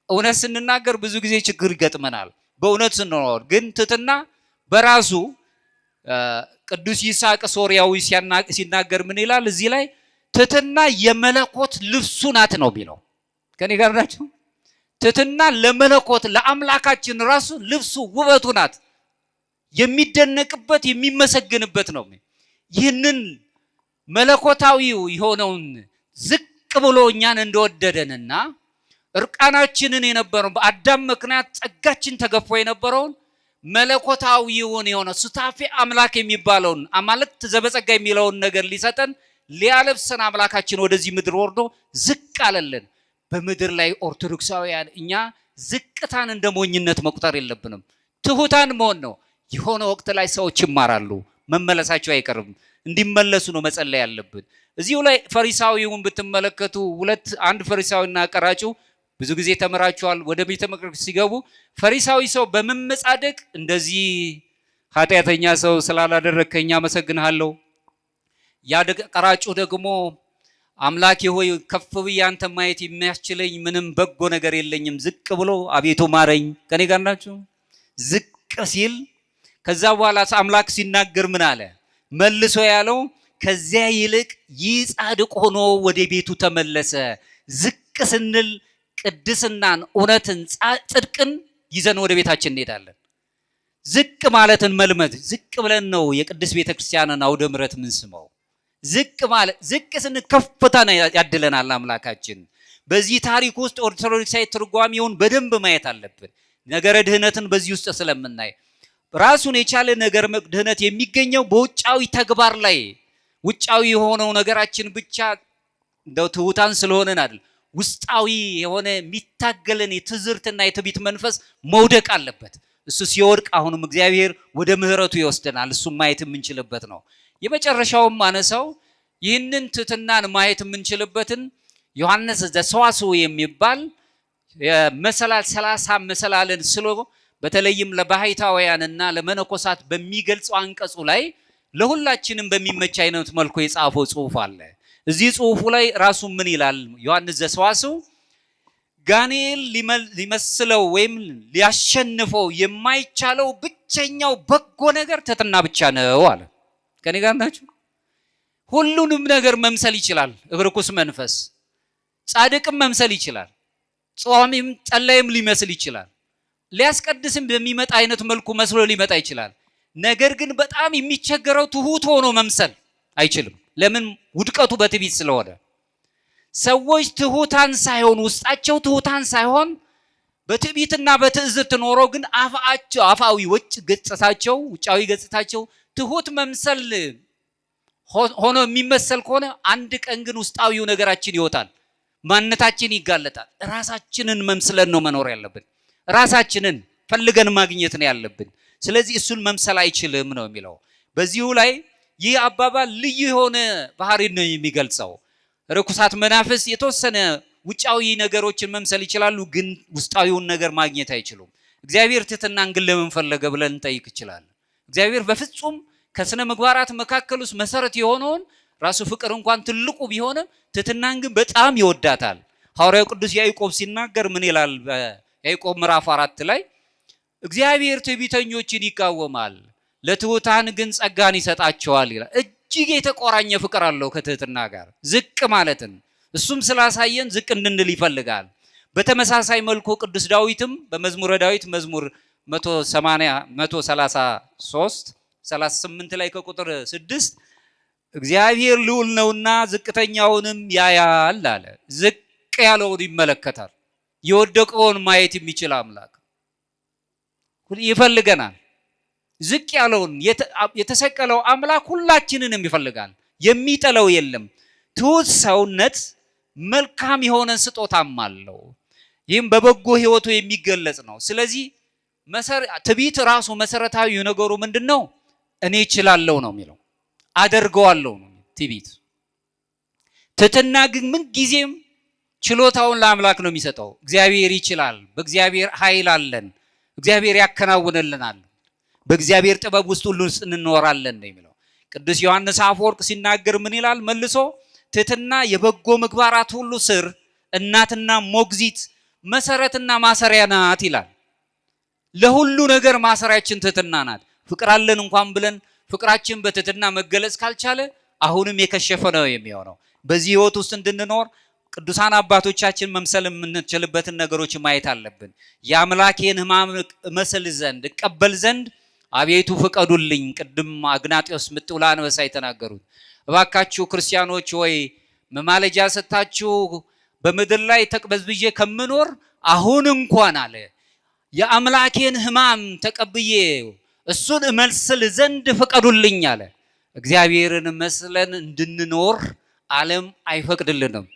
እውነት ስንናገር ብዙ ጊዜ ችግር ይገጥመናል። በእውነት ስንኖር ግን ትህትና በራሱ ቅዱስ ይስሐቅ ሶርያዊ ሲናገር ምን ይላል? እዚህ ላይ ትህትና የመለኮት ልብሱ ናት ነው የሚለው። ከኔ ጋር ናቸው። ትህትና ለመለኮት ለአምላካችን ራሱ ልብሱ ውበቱ ናት። የሚደነቅበት የሚመሰግንበት ነው። ይህንን መለኮታዊው የሆነውን ዝቅ ብሎ እኛን እንደወደደንና እርቃናችንን የነበረውን በአዳም ምክንያት ጸጋችን ተገፎ የነበረውን መለኮታዊውን የሆነ ሱታፌ አምላክ የሚባለውን አማልክት ዘበጸጋ የሚለውን ነገር ሊሰጠን ሊያለብሰን አምላካችን ወደዚህ ምድር ወርዶ ዝቅ አለልን። በምድር ላይ ኦርቶዶክሳውያን እኛ ዝቅታን እንደ ሞኝነት መቁጠር የለብንም። ትሁታን መሆን ነው። የሆነ ወቅት ላይ ሰዎች ይማራሉ፣ መመለሳቸው አይቀርም። እንዲመለሱ ነው መጸለይ ያለብን። እዚሁ ላይ ፈሪሳዊውን ብትመለከቱ አንድ ፈሪሳዊና ቀራጩ ብዙ ጊዜ ተመራቸዋል። ወደ ቤተ መቅደስ ሲገቡ ፈሪሳዊ ሰው በመመጻደቅ እንደዚህ ኃጢአተኛ ሰው ስላላደረከኝ አመሰግንሃለሁ፣ ያ ቀራጩ ደግሞ አምላኬ ሆይ ከፍ ብዬ አንተ ማየት የሚያስችለኝ ምንም በጎ ነገር የለኝም፣ ዝቅ ብሎ አቤቱ ማረኝ። ከኔ ጋር ናችሁ? ዝቅ ሲል ከዛ በኋላ አምላክ ሲናገር ምን አለ? መልሶ ያለው ከዚያ ይልቅ ይህ ጻድቅ ሆኖ ወደ ቤቱ ተመለሰ። ዝቅ ስንል ቅድስናን፣ እውነትን፣ ጽድቅን ይዘን ወደ ቤታችን እንሄዳለን። ዝቅ ማለትን መልመድ። ዝቅ ብለን ነው የቅድስት ቤተክርስቲያንን አውደ ምሕረት ምን ስመው ዝቅ ስንከፍታ ያድለናል አምላካችን። በዚህ ታሪክ ውስጥ ኦርቶዶክሳዊ ትርጓሜውን በደንብ ማየት አለብን። ነገረ ድህነትን በዚህ ውስጥ ስለምናይ ራሱን የቻለ ነገር ድህነት የሚገኘው በውጫዊ ተግባር ላይ ውጫዊ የሆነው ነገራችን ብቻ እንደው ትሁታን ስለሆነን አይደል። ውስጣዊ የሆነ የሚታገለን የትዝርትና የትዕቢት መንፈስ መውደቅ አለበት። እሱ ሲወድቅ አሁንም እግዚአብሔር ወደ ምህረቱ ይወስደናል። እሱም ማየት የምንችልበት ነው። የመጨረሻውም ማነሳው ይህንን ትሕትናን ማየት የምንችልበትን ዮሐንስ ዘሰዋስው የሚባል የመሰላል 30 መሰላልን ስሎ በተለይም ለባሕታውያንና ለመነኮሳት በሚገልጸው አንቀጹ ላይ ለሁላችንም በሚመች አይነት መልኩ የጻፈው ጽሑፍ አለ። እዚህ ጽሑፉ ላይ ራሱ ምን ይላል? ዮሐንስ ዘሰዋስው ጋኔል ሊመስለው ወይም ሊያሸንፈው የማይቻለው ብቸኛው በጎ ነገር ትሕትና ብቻ ነው አለ። ከኔ ጋር ናችሁ? ሁሉንም ነገር መምሰል ይችላል። ርኩስ መንፈስ ጻድቅም መምሰል ይችላል። ጿሚም ጸላይም ሊመስል ይችላል። ሊያስቀድስም በሚመጣ አይነት መልኩ መስሎ ሊመጣ ይችላል። ነገር ግን በጣም የሚቸገረው ትሁት ሆኖ መምሰል አይችልም። ለምን? ውድቀቱ በትዕቢት ስለሆነ። ሰዎች ትሁታን ሳይሆን ውስጣቸው ትሁታን ሳይሆን በትዕቢትና በትዕዝርት ኖሮ ግን አፋዊ ውጫዊ ገጽታቸው ትሁት መምሰል ሆኖ የሚመሰል ከሆነ አንድ ቀን ግን ውስጣዊው ነገራችን ይወጣል፣ ማንነታችን ይጋለጣል። ራሳችንን መምስለን ነው መኖር ያለብን። ራሳችንን ፈልገን ማግኘት ነው ያለብን። ስለዚህ እሱን መምሰል አይችልም ነው የሚለው። በዚሁ ላይ ይህ አባባል ልዩ የሆነ ባህሪ ነው የሚገልጸው። ርኩሳት መናፍስት የተወሰነ ውጫዊ ነገሮችን መምሰል ይችላሉ፣ ግን ውስጣዊውን ነገር ማግኘት አይችሉም። እግዚአብሔር ትሕትናን ግን ለምን ፈለገ ብለን እንጠይቅ ይችላል። እግዚአብሔር በፍጹም ከስነ ምግባራት መካከል ውስጥ መሰረት የሆነውን ራሱ ፍቅር እንኳን ትልቁ ቢሆንም ትሕትናን ግን በጣም ይወዳታል። ሐዋርያው ቅዱስ ያዕቆብ ሲናገር ምን ይላል? በያዕቆብ ምዕራፍ 4 ላይ እግዚአብሔር ትዕቢተኞችን ይቃወማል፣ ለትሑታን ግን ጸጋን ይሰጣቸዋል ይላል። እጅግ የተቆራኘ ፍቅር አለው ከትሕትና ጋር ዝቅ ማለትን እሱም ስላሳየን ዝቅ እንድንል ይፈልጋል። በተመሳሳይ መልኩ ቅዱስ ዳዊትም በመዝሙረ ዳዊት መዝሙር 38 ላይ ከቁጥር 6 እግዚአብሔር ልዑል ነውና ዝቅተኛውንም ያያል አለ። ዝቅ ያለውን ይመለከታል። የወደቀውን ማየት የሚችል አምላክ ይፈልገናል። ዝቅ ያለውን የተሰቀለው አምላክ ሁላችንንም ይፈልጋል። የሚጠለው የለም። ትሁት ሰውነት መልካም የሆነ ስጦታም አለው። ይህም በበጎ ሕይወቱ የሚገለጽ ነው። ስለዚህ ትዕቢት ራሱ መሰረታዊ ነገሩ ምንድነው? እኔ እችላለሁ ነው የሚለው፣ አደርገዋለሁ ነው ትዕቢት። ትሕትና ግን ምን ጊዜም ችሎታውን ለአምላክ ነው የሚሰጠው። እግዚአብሔር ይችላል፣ በእግዚአብሔር ኃይል አለን፣ እግዚአብሔር ያከናውንልናል፣ በእግዚአብሔር ጥበብ ውስጥ ሁሉ እንኖራለን ነው የሚለው። ቅዱስ ዮሐንስ አፈወርቅ ሲናገር ምን ይላል መልሶ? ትሕትና የበጎ ምግባራት ሁሉ ስር፣ እናትና ሞግዚት፣ መሰረትና ማሰሪያ ናት ይላል። ለሁሉ ነገር ማሰሪያችን ትሕትና ናት። ፍቅር አለን እንኳን ብለን ፍቅራችን በትሕትና መገለጽ ካልቻለ አሁንም የከሸፈ ነው የሚሆነው። በዚህ ሕይወት ውስጥ እንድንኖር ቅዱሳን አባቶቻችን መምሰል የምንችልበትን ነገሮች ማየት አለብን። የአምላኬን ሕማም እመስል ዘንድ እቀበል ዘንድ አቤቱ ፍቀዱልኝ። ቅድም አግናጢዮስ ምጥውለ አንበሳ የተናገሩት እባካችሁ ክርስቲያኖች ወይ መማለጃ ሰጥታችሁ በምድር ላይ ተቅበዝብዤ ከምኖር አሁን እንኳን አለ የአምላኬን ሕማም ተቀብዬ እሱን እመስል ዘንድ ፍቀዱልኝ አለ። እግዚአብሔርን መስለን እንድንኖር ዓለም አይፈቅድልንም።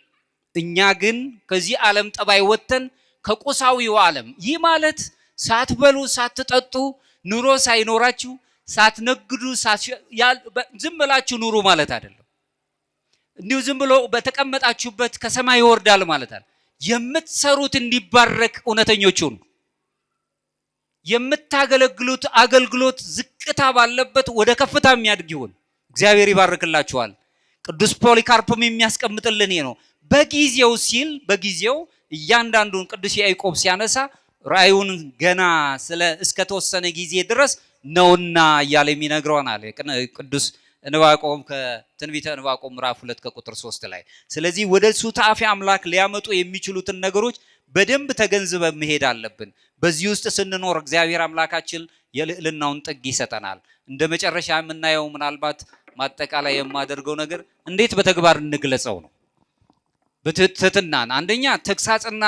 እኛ ግን ከዚህ ዓለም ጠባይ ወጥተን ከቁሳዊው ዓለም፣ ይህ ማለት ሳትበሉ ሳትጠጡ ኑሮ ሳይኖራችሁ ሳትነግዱ ዝም ብላችሁ ኑሩ ማለት አይደለም። እንዲሁ ዝም ብሎ በተቀመጣችሁበት ከሰማይ ይወርዳል ማለት አይደለም። የምትሰሩት እንዲባረክ እውነተኞች ሁኑ። የምታገለግሉት አገልግሎት ዝቅታ ባለበት ወደ ከፍታ የሚያድግ ይሁን። እግዚአብሔር ይባርክላችኋል። ቅዱስ ፖሊካርፕም የሚያስቀምጥልን ነው። በጊዜው ሲል በጊዜው እያንዳንዱን ቅዱስ ያዕቆብ ሲያነሳ ራእዩን ገና እስከተወሰነ ጊዜ ድረስ ነውና እያለ የሚነግረናል ቅዱስ ዕንባቆም ከትንቢተ ዕንባቆም ምዕራፍ 2 ከቁጥር 3 ላይ። ስለዚህ ወደ ሱታፌ አምላክ ሊያመጡ የሚችሉትን ነገሮች በደንብ ተገንዝበን መሄድ አለብን። በዚህ ውስጥ ስንኖር እግዚአብሔር አምላካችን የልዕልናውን ጥግ ይሰጠናል። እንደ መጨረሻ የምናየው ምናልባት ማጠቃላይ የማደርገው ነገር እንዴት በተግባር እንግለጸው ነው። በትህትናን አንደኛ ተግሳጽና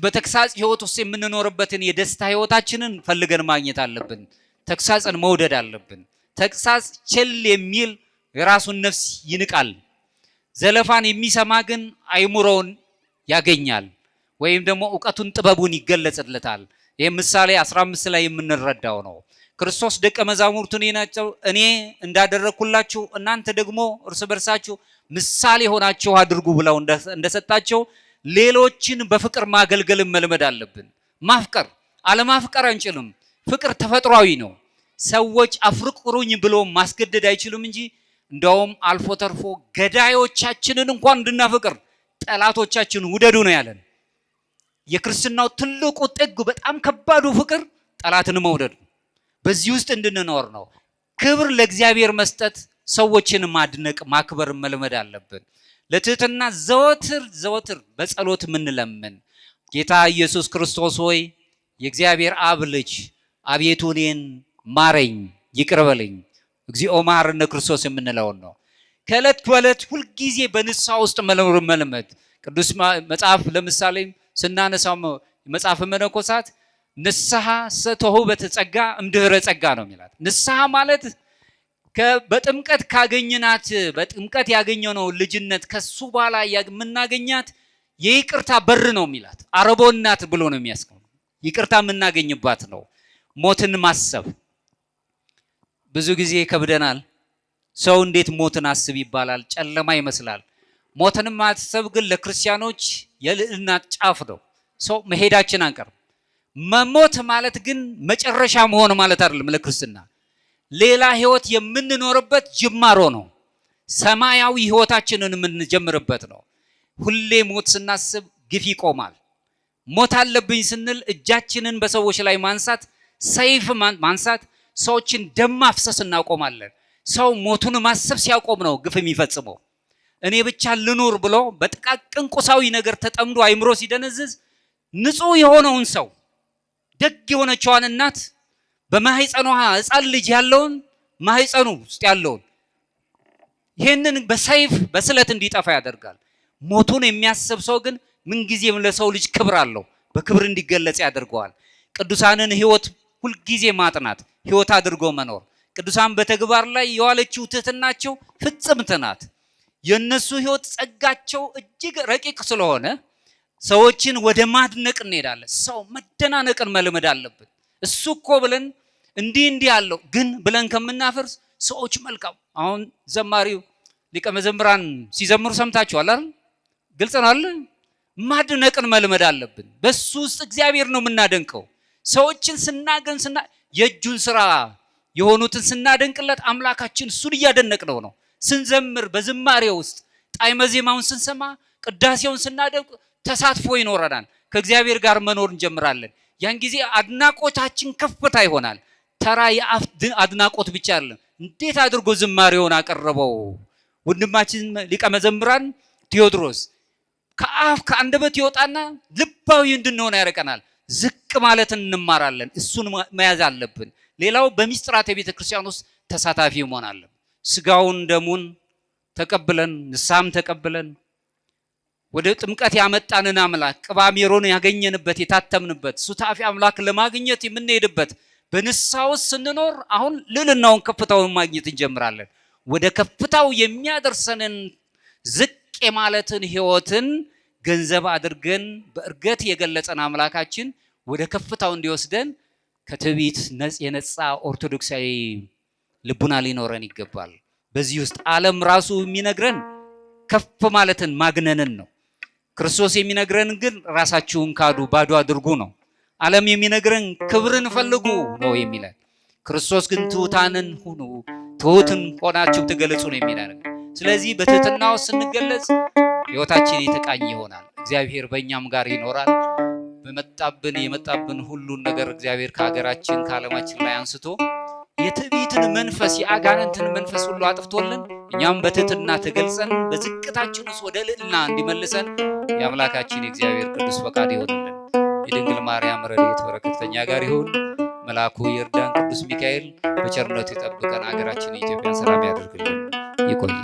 በተግሳጽ ህይወት ውስጥ የምንኖርበትን የደስታ ህይወታችንን ፈልገን ማግኘት አለብን። ተግሳጽን መውደድ አለብን። ተግሳጽ ቸል የሚል የራሱን ነፍስ ይንቃል። ዘለፋን የሚሰማ ግን አይምሮውን ያገኛል ወይም ደግሞ ዕውቀቱን ጥበቡን ይገለጽለታል። ይህ ምሳሌ 15 ላይ የምንረዳው ነው። ክርስቶስ ደቀ መዛሙርቱን እኔ እንዳደረኩላችሁ እናንተ ደግሞ እርስ በርሳችሁ ምሳሌ ሆናችሁ አድርጉ ብለው እንደሰጣቸው ሌሎችን በፍቅር ማገልገልን መልመድ አለብን። ማፍቀር አለማፍቀር አንችልም። ፍቅር ተፈጥሯዊ ነው። ሰዎች አፍቅሩኝ ብሎ ማስገደድ አይችሉም እንጂ እንደውም አልፎ ተርፎ ገዳዮቻችንን እንኳን እንድናፍቅር ጠላቶቻችን ውደዱ ነው ያለን። የክርስትናው ትልቁ ጥግ በጣም ከባዱ ፍቅር ጠላትን መውደድ ነው። በዚህ ውስጥ እንድንኖር ነው። ክብር ለእግዚአብሔር መስጠት፣ ሰዎችን ማድነቅ ማክበር መልመድ አለብን። ለትህትና ዘወትር በጸሎት የምንለምን ጌታ ኢየሱስ ክርስቶስ ሆይ የእግዚአብሔር አብ ልጅ አቤቱ እኔን ማረኝ ይቅር በለኝ እግዚኦ መሐረነ ክርስቶስ የምንለውን ነው። ከዕለት በዕለት ሁልጊዜ በንስሐ ውስጥ መልመድ ቅዱስ መጽሐፍ ለምሳሌ ስናነሳው መጽሐፈ መነኮሳት ንስሐ ሰተሁ በተጸጋ እምድኅረ ጸጋ ነው የሚላት። ንስሐ ማለት በጥምቀት ካገኘናት በጥምቀት ያገኘነው ልጅነት ከሱ በኋላ የምናገኛት የይቅርታ በር ነው የሚላት። አረቦናት ብሎ ነው የሚያስቀምጠው። ይቅርታ የምናገኝባት ነው። ሞትን ማሰብ ብዙ ጊዜ ከብደናል። ሰው እንዴት ሞትን አስብ ይባላል? ጨለማ ይመስላል። ሞትን ማሰብ ግን ለክርስቲያኖች የልዕልና ጫፍ ነው። ሰው መሄዳችን አንቀርም። መሞት ማለት ግን መጨረሻ መሆን ማለት አይደለም። ለክርስትና ሌላ ህይወት የምንኖርበት ጅማሮ ነው። ሰማያዊ ህይወታችንን የምንጀምርበት ነው። ሁሌ ሞት ስናስብ ግፍ ይቆማል። ሞት አለብኝ ስንል እጃችንን በሰዎች ላይ ማንሳት፣ ሰይፍ ማንሳት፣ ሰዎችን ደም ማፍሰስ እናቆማለን። ሰው ሞቱን ማሰብ ሲያቆም ነው ግፍ የሚፈጽመው። እኔ ብቻ ልኑር ብሎ በጥቃቅን ቁሳዊ ነገር ተጠምዶ አይምሮ ሲደነዝዝ ንጹህ የሆነውን ሰው ደግ የሆነችዋን እናት በማህፀኗ ሕፃን ልጅ ያለውን ማህፀኑ ውስጥ ያለውን ይህንን በሰይፍ በስለት እንዲጠፋ ያደርጋል። ሞቱን የሚያስብ ሰው ግን ምንጊዜም ለሰው ልጅ ክብር አለው፣ በክብር እንዲገለጽ ያደርገዋል። ቅዱሳንን ህይወት ሁልጊዜ ማጥናት፣ ህይወት አድርጎ መኖር። ቅዱሳን በተግባር ላይ የዋለችው ትህትናቸው ፍጽምት ናት። የነሱ ህይወት ጸጋቸው እጅግ ረቂቅ ስለሆነ ሰዎችን ወደ ማድነቅ እንሄዳለን። ሰው መደናነቅን መልመድ አለብን። እሱ እኮ ብለን እንዲህ ያለው ግን ብለን ከምናፈርስ ሰዎች መልካም። አሁን ዘማሪው ሊቀ መዘምራን ሲዘምሩ ሰምታችኋል አይደል? ግልጽ ነው አይደል? ማድነቅን መልመድ አለብን። በሱ ውስጥ እግዚአብሔር ነው የምናደንቀው። ሰዎችን ስናገን የእጁን ስራ የሆኑትን ስናደንቅለት አምላካችን እሱን እያደነቅነው ነው። ስንዘምር በዝማሬ ውስጥ ጣዕመ ዜማውን ስንሰማ ቅዳሴውን ስናደንቅ ተሳትፎ ይኖረናል። ከእግዚአብሔር ጋር መኖር እንጀምራለን። ያን ጊዜ አድናቆታችን ከፍታ ይሆናል። ተራ የአፍ አድናቆት ብቻ አይደለም። እንዴት አድርጎ ዝማሬውን አቀረበው ወንድማችን ሊቀ መዘምራን ቴዎድሮስ። ከአንደበት ይወጣና ልባዊ እንድንሆን ያደርገናል። ዝቅ ማለትን እንማራለን። እሱን መያዝ አለብን። ሌላው በሚስጥራት የቤተ ክርስቲያን ውስጥ ተሳታፊ መሆን አለብን። ስጋውን ደሙን ተቀብለን ንስሐም ተቀብለን ወደ ጥምቀት ያመጣንን አምላክ ቅባ ሜሮን ያገኘንበት የታተምንበት ሱታፊ አምላክ ለማግኘት የምንሄድበት በንስሐ ውስጥ ስንኖር አሁን ልዕልናውን ከፍታውን ማግኘት እንጀምራለን። ወደ ከፍታው የሚያደርሰንን ዝቅ የማለትን ህይወትን ገንዘብ አድርገን በእርገት የገለጸን አምላካችን ወደ ከፍታው እንዲወስደን ከትዕቢት የነጻ ኦርቶዶክሳዊ ልቡና ሊኖረን ይገባል። በዚህ ውስጥ ዓለም ራሱ የሚነግረን ከፍ ማለትን ማግነንን ነው። ክርስቶስ የሚነግረን ግን ራሳችሁን ካዱ ባዶ አድርጉ ነው። ዓለም የሚነግረን ክብርን ፈልጉ ነው የሚለን። ክርስቶስ ግን ትሑታንን ሁኑ፣ ትሑትን ሆናችሁ ተገለጹ ነው የሚለን። ስለዚህ በትህትና ውስጥ ስንገለጽ ህይወታችን የተቃኘ ይሆናል። እግዚአብሔር በእኛም ጋር ይኖራል። የመጣብን ሁሉን ነገር እግዚአብሔር ከሀገራችን ከዓለማችን ላይ አንስቶ የትዕቢትን መንፈስ የአጋንንትን መንፈስ ሁሉ አጥፍቶልን እኛም በትህትና ተገልጸን በዝቅታችን ውስጥ ወደ ልዕልና እንዲመልሰን የአምላካችን የእግዚአብሔር ቅዱስ ፈቃድ ይሆንልን። የድንግል ማርያም ረድኤት በረከት ከእኛ ጋር ይሁን። መልአኩ ይርዳን። ቅዱስ ሚካኤል በቸርነቱ ይጠብቀን። ሀገራችን ኢትዮጵያን ሰላም ያደርግልን። ይቆየ